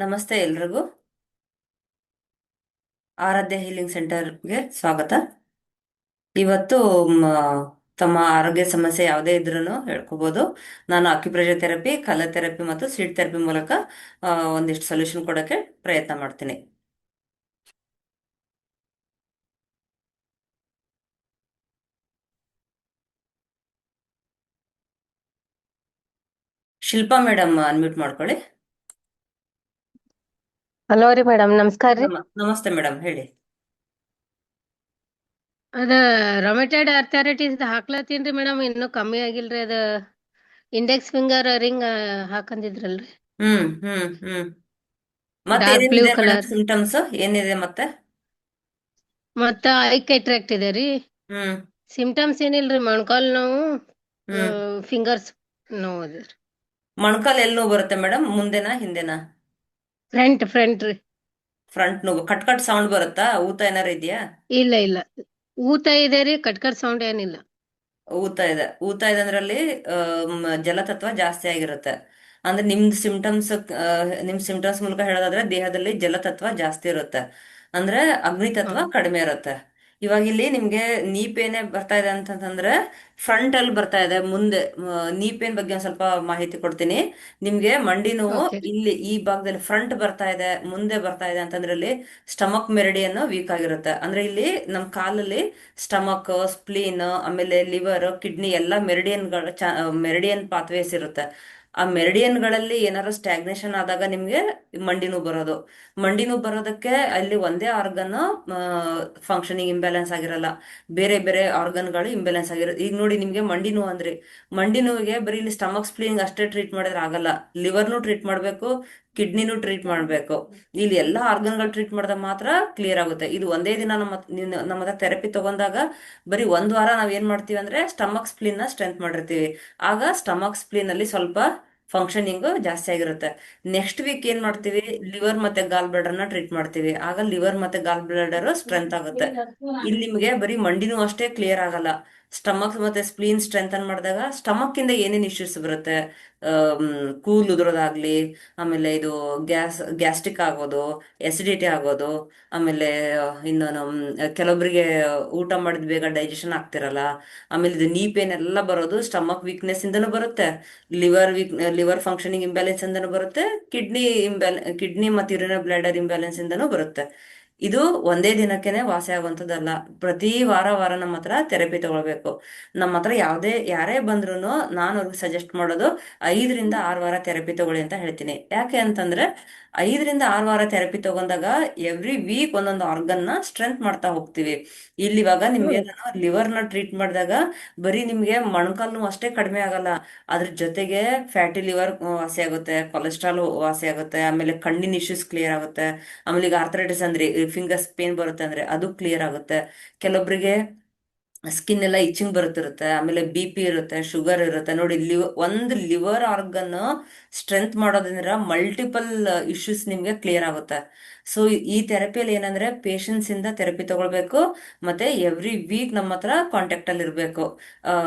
ನಮಸ್ತೆ ಎಲ್ರಿಗೂ. ಆರಾಧ್ಯ ಹೀಲಿಂಗ್ ಸೆಂಟರ್ಗೆ ಸ್ವಾಗತ. ಇವತ್ತು ಮ, ತಮ್ಮ ಆರೋಗ್ಯ ಸಮಸ್ಯೆ ಯಾವುದೇ ಇದ್ರೂ ಹೇಳ್ಕೋಬಹುದು. ನಾನು ಅಕ್ಯುಪ್ರೆಷರ್ ಥೆರಪಿ, ಕಲರ್ ಥೆರಪಿ ಮತ್ತು ಸೀಟ್ ಥೆರಪಿ ಮೂಲಕ ಒಂದಿಷ್ಟು ಸೊಲ್ಯೂಷನ್ ಕೊಡೋಕ್ಕೆ ಪ್ರಯತ್ನ ಮಾಡ್ತೀನಿ. ಶಿಲ್ಪಾ ಮೇಡಮ್ ಅನ್ಮ್ಯೂಟ್ ಮಾಡ್ಕೊಳ್ಳಿ. ಹಲೋ ರೀ ಮೇಡಮ್, ನಮಸ್ಕಾರ ರೀ. ನಮಸ್ತೆ ಮೇಡಮ್, ಹೇಳಿ. ಅದ ರೊಮೆಟೈಡ್ ಆರ್ಥರೈಟಿಸ್ ಹಾಕ್ಲತ್ತೀನ್ರಿ ಮೇಡಮ್, ಇನ್ನೂ ಕಮ್ಮಿ ಆಗಿಲ್ರಿ. ಅದ ಇಂಡೆಕ್ಸ್ ಫಿಂಗರ್ ರಿಂಗ್ ಹಾಕಂದಿದ್ರಲ್ರಿ, ಹ್ಮ್ ಹ್ಮ್ ಹ್ಮ್ ಡಾರ್ಕ್ ಬ್ಲೂ ಮತ್ತೇನೇನಿದೆ ಮೇಡಮ್ ಕಲರ್. ಸಿಂಟಮ್ಸ್? ಏನಿದೆ ಮತ್ತೆ? ಮತ್ತ ಐ ಕೆಟ್ರಾಕ್ಟ್ ಇದೆ ರೀ. ಹ್ಮ್ ಸಿಂಪ್ಟಮ್ಸ್ ಏನಿಲ್ರಿ, ಮೊಣಕಾಲ್ ನೋವು, ಹ್ಮ್ ಫಿಂಗರ್ಸ್ ನೋವು ಅದ ರೀ. ಮೊಣಕಾಲು ಎಲ್ಲಿ ನೋವು ಬರುತ್ತೆ ಮೇಡಮ್? ಮುಂದೆನಾ ಹಿಂದೆನಾ? ಫ್ರಂಟ್ ರೀ. ಫ್ರಂಟ್ ನೋವು ಕಟ್ ಕಟ್ ಸೌಂಡ್ ಬರುತ್ತಾ? ಊತ ಏನಾರು ಇದೆಯಾ? ಇಲ್ಲ ಇಲ್ಲ, ಊತ ಇದೆ ರೀ, ಕಟ್ ಸೌಂಡ್ ಏನಿಲ್ಲ. ಊತ ಇದೆ ಅಂದ್ರಲ್ಲಿ ಜಲತತ್ವ ಜಾಸ್ತಿ ಆಗಿರುತ್ತೆ. ಅಂದ್ರೆ ನಿಮ್ ಸಿಂಟಮ್ಸ್ ಮೂಲಕ ಹೇಳೋದಾದ್ರೆ ದೇಹದಲ್ಲಿ ಜಲತತ್ವ ಜಾಸ್ತಿ ಇರುತ್ತೆ. ಅಂದ್ರೆ ಅಗ್ನಿತತ್ವ ಹ್ಮ್. ಕಡಿಮೆ ಇರುತ್ತೆ. ಇವಾಗ ಇಲ್ಲಿ ನಿಮ್ಗೆ ನೀ ಪೇನೆ ಬರ್ತಾ ಇದೆ ಅಂತಂದ್ರೆ ಫ್ರಂಟ್ ಅಲ್ಲಿ ಬರ್ತಾ ಇದೆ. ಮುಂದೆ ನೀ ಪೇನ್ ಬಗ್ಗೆ ಒಂದ್ ಸ್ವಲ್ಪ ಮಾಹಿತಿ ಕೊಡ್ತೀನಿ. ನಿಮ್ಗೆ ಮಂಡಿ ನೋವು ಓಕೆ ರೀ. ಇಲ್ಲಿ ಈ ಭಾಗದಲ್ಲಿ ಫ್ರಂಟ್ ಬರ್ತಾ ಇದೆ, ಮುಂದೆ ಬರ್ತಾ ಇದೆ ಅಂತಂದ್ರೆ ಇಲ್ಲಿ ಸ್ಟಮಕ್ ಮೆರಿಡಿಯನ್ ವೀಕ್ ಆಗಿರುತ್ತೆ. ಅಂದ್ರೆ ಇಲ್ಲಿ ನಮ್ ಕಾಲಲ್ಲಿ ಸ್ಟಮಕ್, ಸ್ಪ್ಲೀನ್, ಆಮೇಲೆ ಲಿವರ್, ಕಿಡ್ನಿ ಎಲ್ಲ ಮೆರಿಡಿಯನ್ ಪಾತ್ವೇಸ್ ಇರುತ್ತೆ. ಆ ಮೆರಿಡಿಯನ್ಗಳಲ್ಲಿ ಏನಾದ್ರು ಸ್ಟ್ಯಾಗ್ನೇಷನ್ ಆದಾಗ ನಿಮ್ಗೆ ಮಂಡಿ ನೋವು ಬರೋದು. ಮಂಡಿ ನೋವು ಬರೋದಕ್ಕೆ ಅಲ್ಲಿ ಒಂದೇ ಆರ್ಗನ್ ಫಂಕ್ಷನಿಂಗ್ ಇಂಬ್ಯಾಲೆನ್ಸ್ ಆಗಿರಲ್ಲ, ಬೇರೆ ಬೇರೆ ಆರ್ಗನ್ಗಳು ಇಂಬ್ಯಾಲೆನ್ಸ್ ಆಗಿರುತ್ತೆ. ಈಗ ನೋಡಿ, ನಿಮ್ಗೆ ಮಂಡಿ ನೋವು ಅಂದ್ರೆ ಮಂಡಿ ನೋವಿಗೆ ಬರೀ ಇಲ್ಲಿ ಸ್ಟಮಕ್ ಸ್ಪ್ಲೀನ್ ಅಷ್ಟೇ ಟ್ರೀಟ್ ಮಾಡಿದ್ರೆ ಆಗಲ್ಲ. ಲಿವರ್ನು ಟ್ರೀಟ್ ಮಾಡಬೇಕು, ಕಿಡ್ನಿನೂ ಟ್ರೀಟ್ ಮಾಡಬೇಕು. ಇಲ್ಲಿ ಎಲ್ಲಾ ಆರ್ಗನ್ಗಳು ಟ್ರೀಟ್ ಮಾಡಿದಾಗ ಮಾತ್ರ ಕ್ಲಿಯರ್ ಆಗುತ್ತೆ. ಇದು ಒಂದೇ ದಿನ ನಮ್ಮ ಹತ್ರ ಥೆರಪಿ ತಗೊಂಡಾಗ ಬರೀ ಒಂದ್ ವಾರ ನಾವ್ ಏನ್ ಮಾಡ್ತೀವಿ ಅಂದ್ರೆ ಸ್ಟಮಕ್ ಸ್ಪ್ಲೀನ್ ನ ಸ್ಟ್ರೆಂತ್ ಮಾಡಿರ್ತೀವಿ. ಆಗ ಸ್ಟಮಕ್ ಸ್ಪ್ಲೀನ್ ಅಲ್ಲಿ ಸ್ವಲ್ಪ ಫಂಕ್ಷನಿಂಗ್ ಜಾಸ್ತಿ ಆಗಿರುತ್ತೆ. ನೆಕ್ಸ್ಟ್ ವೀಕ್ ಏನ್ ಮಾಡ್ತೀವಿ, ಲಿವರ್ ಮತ್ತೆ ಗಾಲ್ ಬ್ಲಾಡರ್ ನ ಟ್ರೀಟ್ ಮಾಡ್ತೀವಿ. ಆಗ ಲಿವರ್ ಮತ್ತೆ ಗಾಲ್ ಬ್ಲಾಡರ್ ಸ್ಟ್ರೆಂತ್ ಆಗುತ್ತೆ. ಇಲ್ಲಿ ನಿಮ್ಗೆ ಬರೀ ಮಂಡಿನೂ ಅಷ್ಟೇ ಕ್ಲಿಯರ್ ಆಗಲ್ಲ, ಸ್ಟಮಕ್ ಮತ್ತೆ ಸ್ಪ್ಲೀನ್ ಸ್ಟ್ರೆಂಥನ್ ಮಾಡಿದಾಗ ಸ್ಟಮಕ್ ಇಂದ ಏನೇನ್ ಇಶ್ಯೂಸ್ ಬರುತ್ತೆ, ಕೂಲ್ ಉದುರೋದಾಗ್ಲಿ, ಆಮೇಲೆ ಇದು ಗ್ಯಾಸ್ಟ್ರಿಕ್ ಆಗೋದು, ಎಸಿಡಿಟಿ ಆಗೋದು, ಆಮೇಲೆ ಇನ್ನೊಂದು ಕೆಲವೊಬ್ಬರಿಗೆ ಊಟ ಮಾಡಿದ ಬೇಗ ಡೈಜೆಷನ್ ಆಗ್ತಿರಲ್ಲ. ಆಮೇಲೆ ಇದು ನೀ ಪೇನ್ ಎಲ್ಲ ಬರೋದು ಸ್ಟಮಕ್ ವೀಕ್ನೆಸ್ ಇಂದನೂ ಬರುತ್ತೆ, ಲಿವರ್ ಫಂಕ್ಷನಿಂಗ್ ಇಂಬ್ಯಾಲೆನ್ಸ್ ಇಂದನೂ ಬರುತ್ತೆ, ಕಿಡ್ನಿ ಮತ್ತು ಯೂರಿನರಿ ಬ್ಲಾಡರ್ ಇಂಬ್ಯಾಲೆನ್ಸ್ ಇಂದನೂ ಬರುತ್ತೆ. ಇದು ಒಂದೇ ದಿನಕ್ಕೆನೆ ವಾಸಿ ಆಗುವಂಥದ್ದಲ್ಲ. ಪ್ರತಿ ವಾರ ನಮ್ಮ ಹತ್ರ ಥೆರಪಿ ತಗೊಳ್ಬೇಕು. ನಮ್ಮ ಹತ್ರ ಯಾರೇ ಬಂದ್ರು ನಾನು ಅವ್ರಿಗೆ ಸಜೆಸ್ಟ್ ಮಾಡೋದು 5 ರಿಂದ 6 ವಾರ ಥೆರಪಿ ತಗೊಳ್ಳಿ ಅಂತ ಹೇಳ್ತೀನಿ. ಯಾಕೆ ಅಂತಂದ್ರೆ 5 ರಿಂದ 6 ವಾರ ಥೆರಪಿ ತಗೊಂಡಾಗ ಎವ್ರಿ ವೀಕ್ ಒಂದೊಂದು ಆರ್ಗನ್ ನ ಸ್ಟ್ರೆಂತ್ ಮಾಡ್ತಾ ಹೋಗ್ತೀವಿ. ಇಲ್ಲಿ ಇವಾಗ ನಿಮ್ಗೆ ನಾನು ಲಿವರ್ ನ ಟ್ರೀಟ್ ಮಾಡಿದಾಗ ಬರೀ ನಿಮ್ಗೆ ಮೊಣಕಾಲು ನೋವು ಅಷ್ಟೇ ಕಡಿಮೆ ಆಗಲ್ಲ, ಅದ್ರ ಜೊತೆಗೆ ಫ್ಯಾಟಿ ಲಿವರ್ ವಾಸಿ ಆಗುತ್ತೆ, ಕೊಲೆಸ್ಟ್ರಾಲ್ ವಾಸಿ ಆಗುತ್ತೆ, ಆಮೇಲೆ ಕಣ್ಣಿನ ಇಶ್ಯೂಸ್ ಕ್ಲಿಯರ್ ಆಗುತ್ತೆ. ಆಮೇಲೆ ಈಗ ಆರ್ಥರೈಟಿಸ್ ಅಂದ್ರೆ ಫಿಂಗರ್ಸ್ ಪೇನ್ ಬರುತ್ತೆ ಅಂದ್ರೆ ಅದು ಕ್ಲಿಯರ್ ಆಗುತ್ತೆ. ಕೆಲವೊಬ್ಬರಿಗೆ ಸ್ಕಿನ್ ಎಲ್ಲ ಇಚಿಂಗ್ ಬರುತ್ತಿರುತ್ತೆ, ಆಮೇಲೆ ಬಿ ಪಿ ಇರುತ್ತೆ, ಶುಗರ್ ಇರುತ್ತೆ. ನೋಡಿ, ಒಂದು ಲಿವರ್ ಆರ್ಗನ್ ಸ್ಟ್ರೆಂತ್ ಮಾಡೋದ್ರಿಂದ ಮಲ್ಟಿಪಲ್ ಇಶ್ಯೂಸ್ ನಿಮ್ಗೆ ಕ್ಲಿಯರ್ ಆಗುತ್ತೆ. ಸೊ ಈ ಥೆರಪಿಯಲ್ಲಿ ಏನಂದ್ರೆ ಪೇಷನ್ಸ್ ಇಂದ ಥೆರಪಿ ತಗೊಳ್ಬೇಕು, ಮತ್ತೆ ಎವ್ರಿ ವೀಕ್ ನಮ್ಮ ಹತ್ರ ಕಾಂಟ್ಯಾಕ್ಟ್ ಅಲ್ಲಿ ಇರಬೇಕು.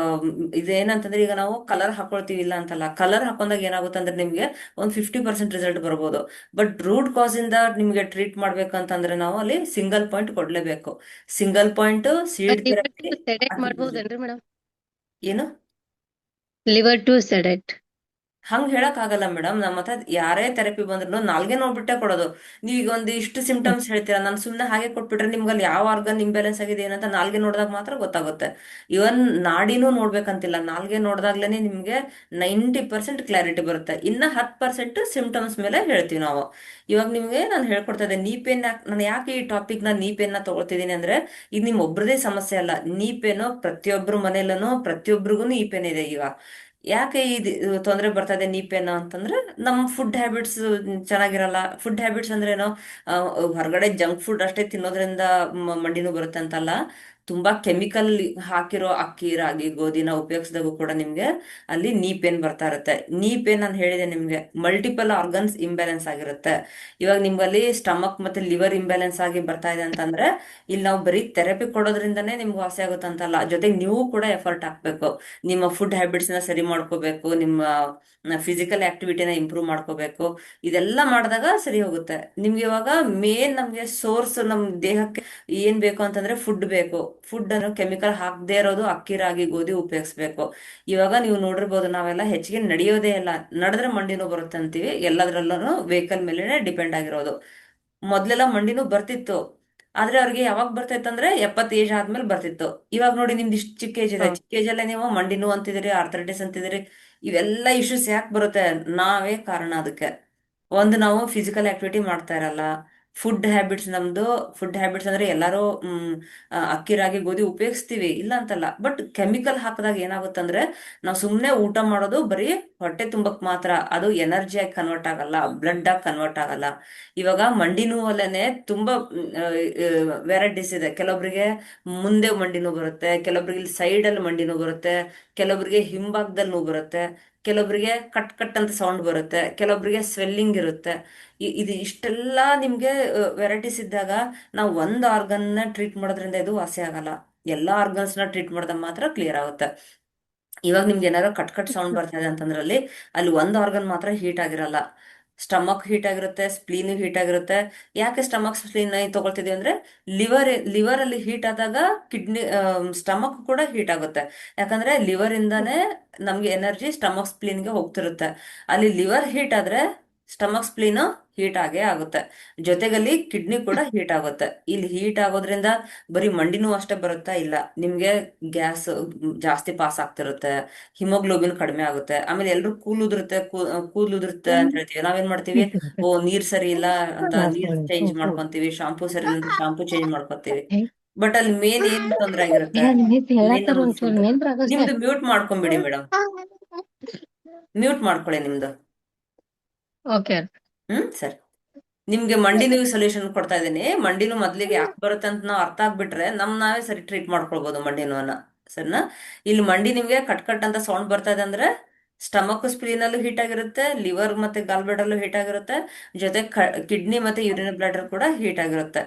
ಇದೇನಂತಂದ್ರೆ ಈಗ ನಾವು ಕಲರ್ ಹಾಕೊಳ್ತೀವಿ, ಇಲ್ಲ ಅಂತಲ್ಲ, ಕಲರ್ ಹಾಕೊಂಡಾಗ ಏನಾಗುತ್ತೆ ಅಂದ್ರೆ ನಿಮ್ಗೆ ಒಂದು 50% ರಿಸಲ್ಟ್ ಬರ್ಬೋದು. ಬಟ್ ರೂಟ್ ಕಾಸ್ ಇಂದ ನಿಮ್ಗೆ ಟ್ರೀಟ್ ಮಾಡ್ಬೇಕು ಅಂತಂದ್ರೆ ನಾವು ಅಲ್ಲಿ ಸಿಂಗಲ್ ಪಾಯಿಂಟ್ ಕೊಡ್ಲೇಬೇಕು. Single point seed liver therapy. To sedate ಮಾಡ್ಬೋದೇನ್ರಿ ಮೇಡಮ್? ಏನು? Liver to sedate. ಹಂಗ್ ಹೇಳಕ್ ಆಗಲ್ಲ ಮೇಡಮ್. ನಮ್ಮ ಹತ್ರ ಯಾರೇ ಥೆರಪಿ ಬಂದ್ರು ನಾಲ್ಗೆ ನೋಡ್ಬಿಟ್ಟೆ ಕೊಡೋದು. ನೀವೀಗ ಒಂದು ಇಷ್ಟು ಸಿಂಪ್ಟಮ್ಸ್ ಹೇಳ್ತೀರಾ, ನಾನು ಸುಮ್ಮನೆ ಹಾಗೆ ಕೊಟ್ಬಿಟ್ರೆ ನಿಮ್ಗೆ ಅಲ್ಲಿ ಯಾವ ಆರ್ಗನ್ ಇಂಬ್ಯಾಲೆನ್ಸ್ ಆಗಿದೆ ಏನಂತ ನಾಲ್ಗೆ ನೋಡಿದಾಗ ಮಾತ್ರ ಗೊತ್ತಾಗುತ್ತೆ. ಇವನ್ ನಾಡಿನೂ ನೋಡ್ಬೇಕಂತಿಲ್ಲ, ನಾಲ್ಗೆ ನೋಡ್ದಾಗ್ಲೇನೆ ನಿಮ್ಗೆ 90% ಕ್ಲಾರಿಟಿ ಬರುತ್ತೆ. ಇನ್ನ 10% ಸಿಂಪ್ಟಮ್ಸ್ ಮೇಲೆ ಹೇಳ್ತೀವಿ ನಾವು. ಇವಾಗ ನಿಮ್ಗೆ ನಾನು ಹೇಳ್ಕೊಡ್ತಾ ಇದ್ದೆ ನೀ ಪೇನ್. ನಾನು ಯಾಕೆ ಈ ಟಾಪಿಕ್ ನ ನೀ ಪೇನ್ ನ ತಗೊಳ್ತಿದ್ದೀನಿ ಅಂದ್ರೆ ಇದು ನಿಮ್ ಒಬ್ರದೇ ಸಮಸ್ಯೆ ಅಲ್ಲ. ನೀ ಪೇನು ಪ್ರತಿಯೊಬ್ರು ಮನೇಲೂ ಪ್ರತಿಯೊಬ್ರಿಗೂ ಈ ಪೇನ್ ಇದೆ. ಈಗ ಯಾಕೆ ಇದು ತೊಂದರೆ ಬರ್ತಾ ಇದೆ ನೀ ಪೇನ್ ಅಂತಂದ್ರೆ ನಮ್ ಫುಡ್ ಹ್ಯಾಬಿಟ್ಸ್ ಚೆನ್ನಾಗಿರಲ್ಲ. ಫುಡ್ ಹ್ಯಾಬಿಟ್ಸ್ ಅಂದ್ರೆ ಏನೋ ಹೊರಗಡೆ ಜಂಕ್ ಫುಡ್ ಅಷ್ಟೇ ತಿನ್ನೋದ್ರಿಂದ ಮಂಡಿನೂ ಬರುತ್ತೆ ಅಂತಲ್ಲ. ತುಂಬಾ ಕೆಮಿಕಲ್ ಹಾಕಿರೋ ಅಕ್ಕಿ ರಾಗಿ ಗೋಧಿನ ಉಪಯೋಗಿಸಿದಾಗೂ ಕೂಡ ನಿಮ್ಗೆ ಅಲ್ಲಿ ನೀ ಪೇನ್ ಬರ್ತಾ ಇರುತ್ತೆ. ನೀ ಪೇನ್ ನಾನು ಹೇಳಿದೆ ನಿಮ್ಗೆ ಮಲ್ಟಿಪಲ್ ಆರ್ಗನ್ಸ್ ಇಂಬ್ಯಾಲೆನ್ಸ್ ಆಗಿರುತ್ತೆ. ಇವಾಗ ನಿಮ್ಗಲ್ಲಿ ಸ್ಟಮಕ್ ಮತ್ತೆ ಲಿವರ್ ಇಂಬ್ಯಾಲೆನ್ಸ್ ಆಗಿ ಬರ್ತಾ ಇದೆ ಅಂತಂದ್ರೆ ಇಲ್ಲಿ ನಾವು ಬರೀ ಥೆರಪಿ ಕೊಡೋದ್ರಿಂದನೇ ನಿಮ್ಗೆ ವಾಸಿ ಆಗುತ್ತೆ ಅಂತಲ್ಲ, ಜೊತೆಗೆ ನೀವು ಕೂಡ ಎಫರ್ಟ್ ಹಾಕ್ಬೇಕು. ನಿಮ್ಮ ಫುಡ್ ಹ್ಯಾಬಿಟ್ಸ್ ನ ಸರಿ ಮಾಡ್ಕೋಬೇಕು, ನಿಮ್ಮ ಫಿಸಿಕಲ್ ಆಕ್ಟಿವಿಟಿನ ಇಂಪ್ರೂವ್ ಮಾಡ್ಕೋಬೇಕು. ಇದೆಲ್ಲ ಮಾಡಿದಾಗ ಸರಿ ಹೋಗುತ್ತೆ ನಿಮ್ಗೆ. ಇವಾಗ ಮೇನ್ ನಮ್ಗೆ ಸೋರ್ಸ್ ನಮ್ ದೇಹಕ್ಕೆ ಏನ್ ಬೇಕು ಅಂತಂದ್ರೆ ಫುಡ್ ಬೇಕು. ಫುಡ್ ಅನ್ನು ಕೆಮಿಕಲ್ ಹಾಕದೇ ಇರೋದು ಅಕ್ಕಿ ರಾಗಿ ಗೋಧಿ ಉಪಯೋಗಿಸ್ಬೇಕು. ಇವಾಗ ನೀವು ನೋಡಿರ್ಬೋದು, ನಾವೆಲ್ಲ ಹೆಚ್ಚಿಗೆ ನಡೆಯೋದೇ ಇಲ್ಲ, ನಡೆದ್ರೆ ಮಂಡಿ ನೋವು ಬರುತ್ತೆ ಅಂತೀವಿ. ಎಲ್ಲದ್ರಲ್ಲೂ ವೆಹಿಕಲ್ ಮೇಲೆ ಡಿಪೆಂಡ್ ಆಗಿರೋದು. ಮೊದ್ಲೆಲ್ಲ ಮಂಡಿ ನೋವು ಬರ್ತಿತ್ತು, ಆದ್ರೆ ಅವ್ರಿಗೆ ಯಾವಾಗ ಬರ್ತಿತ್ತು ಅಂದ್ರೆ 70 ಏಜ್ ಆದ್ಮೇಲೆ ಬರ್ತಿತ್ತು. ಇವಾಗ ನೋಡಿ ನಿಮ್ದು ಇಷ್ಟು ಚಿಕ್ಕ ಏಜ್ ಇದೆ, ಚಿಕ್ಕ ಏಜ್ ಅಲ್ಲೇ ನೀವು ಮಂಡಿ ನೋವು ಅಂತಿದಿರಿ, ಆರ್ಥರೈಟಿಸ್ ಅಂತಿದಿರಿ. ಇವೆಲ್ಲ ಇಶ್ಯೂಸ್ ಯಾಕೆ ಬರುತ್ತೆ? ನಾವೇ ಕಾರಣ ಅದಕ್ಕೆ. ಒಂದು ನಾವು ಫಿಸಿಕಲ್ ಆಕ್ಟಿವಿಟಿ ಮಾಡ್ತಾ ಇರಲ್ಲ. ಫುಡ್ ಹ್ಯಾಬಿಟ್ಸ್ ನಮ್ದು, ಫುಡ್ ಹ್ಯಾಬಿಟ್ಸ್ ಅಂದ್ರೆ ಎಲ್ಲರೂ ಅಕ್ಕಿ ರಾಗಿ ಗೋಧಿ ಉಪಯೋಗಿಸ್ತೀವಿ ಇಲ್ಲ ಅಂತಲ್ಲ, ಬಟ್ ಕೆಮಿಕಲ್ ಹಾಕಿದಾಗ ಏನಾಗುತ್ತಂದ್ರೆ ನಾವು ಸುಮ್ಮನೆ ಊಟ ಮಾಡೋದು ಬರೀ ಹೊಟ್ಟೆ ತುಂಬಕ್ ಮಾತ್ರ, ಅದು ಎನರ್ಜಿ ಆಗಿ ಕನ್ವರ್ಟ್ ಆಗಲ್ಲ, ಬ್ಲಡ್ ಆಗಿ ಕನ್ವರ್ಟ್ ಆಗಲ್ಲ. ಇವಾಗ ಮಂಡಿ ನೋವಲ್ಲೇನೆ ತುಂಬಾ ವೆರೈಟೀಸ್ ಇದೆ. ಕೆಲವೊಬ್ಬರಿಗೆ ಮುಂದೆ ಮಂಡಿ ನೋವು ಬರುತ್ತೆ, ಕೆಲವೊಬ್ಬರಿಗೆ ಇಲ್ಲಿ ಸೈಡ್ ಅಲ್ಲಿ ಮಂಡಿ ನೋವು ಬರುತ್ತೆ, ಕೆಲವೊಬ್ಬರಿಗೆ ಹಿಂಭಾಗದಲ್ಲಿ ನೋವು ಬರುತ್ತೆ, ಕೆಲವೊಬ್ಬರಿಗೆ ಕಟ್ ಕಟ್ ಅಂತ ಸೌಂಡ್ ಬರುತ್ತೆ, ಕೆಲವೊಬ್ಬರಿಗೆ ಸ್ವೆಲ್ಲಿಂಗ್ ಇರುತ್ತೆ. ಇದು ಇಷ್ಟೆಲ್ಲ ನಿಮ್ಗೆ ವೆರೈಟೀಸ್ ಇದ್ದಾಗ ನಾವು ಒಂದು ಆರ್ಗನ್ ನ ಟ್ರೀಟ್ ಮಾಡೋದ್ರಿಂದ ಇದು ವಾಸಿ ಆಗಲ್ಲ. ಎಲ್ಲಾ ಆರ್ಗನ್ಸ್ ನ ಟ್ರೀಟ್ ಮಾಡಿದಾಗ ಮಾತ್ರ ಕ್ಲಿಯರ್ ಆಗುತ್ತೆ. ಇವಾಗ ನಿಮ್ಗೆ ಏನಾದ್ರು ಕಟ್ ಕಟ್ ಸೌಂಡ್ ಬರ್ತಾ ಇದೆ ಅಂತಂದ್ರಲ್ಲಿ ಅಲ್ಲಿ ಒಂದು ಆರ್ಗನ್ ಮಾತ್ರ ಹೀಟ್ ಆಗಿರಲ್ಲ. ಸ್ಟಮಕ್ ಹೀಟ್ ಆಗಿರುತ್ತೆ, ಸ್ಪ್ಲೀನ್ ಹೀಟ್ ಆಗಿರುತ್ತೆ. ಯಾಕೆ ಸ್ಟಮಕ್ ಸ್ಪ್ಲೀನ್ ತಗೊಳ್ತಿದೀವಿ ಅಂದ್ರೆ ಲಿವರ್ ಅಲ್ಲಿ ಹೀಟ್ ಆದಾಗ ಕಿಡ್ನಿ ಸ್ಟಮಕ್ ಕೂಡ ಹೀಟ್ ಆಗುತ್ತೆ. ಯಾಕಂದ್ರೆ ಲಿವರ್ ಇಂದಾನೇ ನಮ್ಗೆ ಎನರ್ಜಿ ಸ್ಟಮಕ್ ಸ್ಪ್ಲೀನ್ಗೆ ಹೋಗ್ತಿರುತ್ತೆ. ಅಲ್ಲಿ ಲಿವರ್ ಹೀಟ್ ಆದ್ರೆ ಸ್ಟಮಕ್ ಸ್ಪ್ಲೀನ್ ಹೀಟ್ ಆಗೇ ಆಗುತ್ತೆ, ಜೊತೆಗಲ್ಲಿ ಕಿಡ್ನಿ ಕೂಡ ಹೀಟ್ ಆಗುತ್ತೆ. ಇಲ್ಲಿ ಹೀಟ್ ಆಗೋದ್ರಿಂದ ಬರೀ ಮಂಡಿ ನೋವು ಅಷ್ಟೇ ಬರುತ್ತಾ? ಇಲ್ಲ, ನಿಮ್ಗೆ ಗ್ಯಾಸ್ ಜಾಸ್ತಿ ಪಾಸ್ ಆಗ್ತಿರುತ್ತೆ, ಹಿಮೋಗ್ಲೋಬಿನ್ ಕಡಿಮೆ ಆಗುತ್ತೆ, ಆಮೇಲೆ ಎಲ್ರು ಕೂದಲು ಉದುರುತ್ತೆ ಅಂತ ಹೇಳ್ತೀವಿ. ನಾವೇನ್ ಮಾಡ್ತೀವಿ? ಓ, ನೀರ್ ಸರಿ ಇಲ್ಲ ಅಂತ ನೀರ್ ಚೇಂಜ್ ಮಾಡ್ಕೊಂತೀವಿ, ಶಾಂಪೂ ಸರಿ ಇಲ್ಲ ಅಂತ ಶಾಂಪೂ ಚೇಂಜ್ ಮಾಡ್ಕೊಂತೀವಿ. ಬಟ್ ಅಲ್ಲಿ ಮೇನ್ ಏನ್ ತೊಂದ್ರೆ ಆಗಿರುತ್ತೆ? ಮೇನ್ ನಮ್ಮ ಫುಡ್. ನಿಮ್ದು ಮ್ಯೂಟ್ ಮಾಡ್ಕೊಂಬಿಡಿ ಮೇಡಮ್, ಮ್ಯೂಟ್ ಮಾಡ್ಕೊಳ್ಳಿ ನಿಮ್ದು. ಓಕೆ. ಸರಿ. ನಿಮ್ಗೆ ಮಂಡಿ ನೋವು ಸೊಲ್ಯೂಷನ್ ಕೊಡ್ತಾ ಇದ್ದೀನಿ. ಮಂಡಿ ನೋವು ಮೊದ್ಲಿಗೆ ಯಾಕೆ ಬರುತ್ತೆ ಅಂತ ನಾವು ಅರ್ಥ ಆಗ್ಬಿಟ್ರೆ ನಾವೇ ಸರಿ ಟ್ರೀಟ್ ಮಾಡ್ಕೊಳ್ಬಹುದು ಮಂಡಿ ನೋವನ್ನ. ಸರಿನಾ? ಇಲ್ಲಿ ಮಂಡಿ ನಿಮ್ಗೆ ಕಟ್ ಕಟ್ ಅಂತ ಸೌಂಡ್ ಬರ್ತಾ ಇದೆ ಅಂದ್ರೆ ಸ್ಟಮಕ್ ಸ್ಪ್ಲೀನ್ ಅಲ್ಲೂ ಹೀಟ್ ಆಗಿರುತ್ತೆ, ಲಿವರ್ ಮತ್ತೆ ಗಾಲ್ ಬ್ಲಾಡರ್ ಹೀಟ್ ಆಗಿರುತ್ತೆ, ಜೊತೆ ಕಿಡ್ನಿ ಮತ್ತೆ ಯೂರಿನ್ ಬ್ಲಾಡರ್ ಕೂಡ ಹೀಟ್ ಆಗಿರುತ್ತೆ.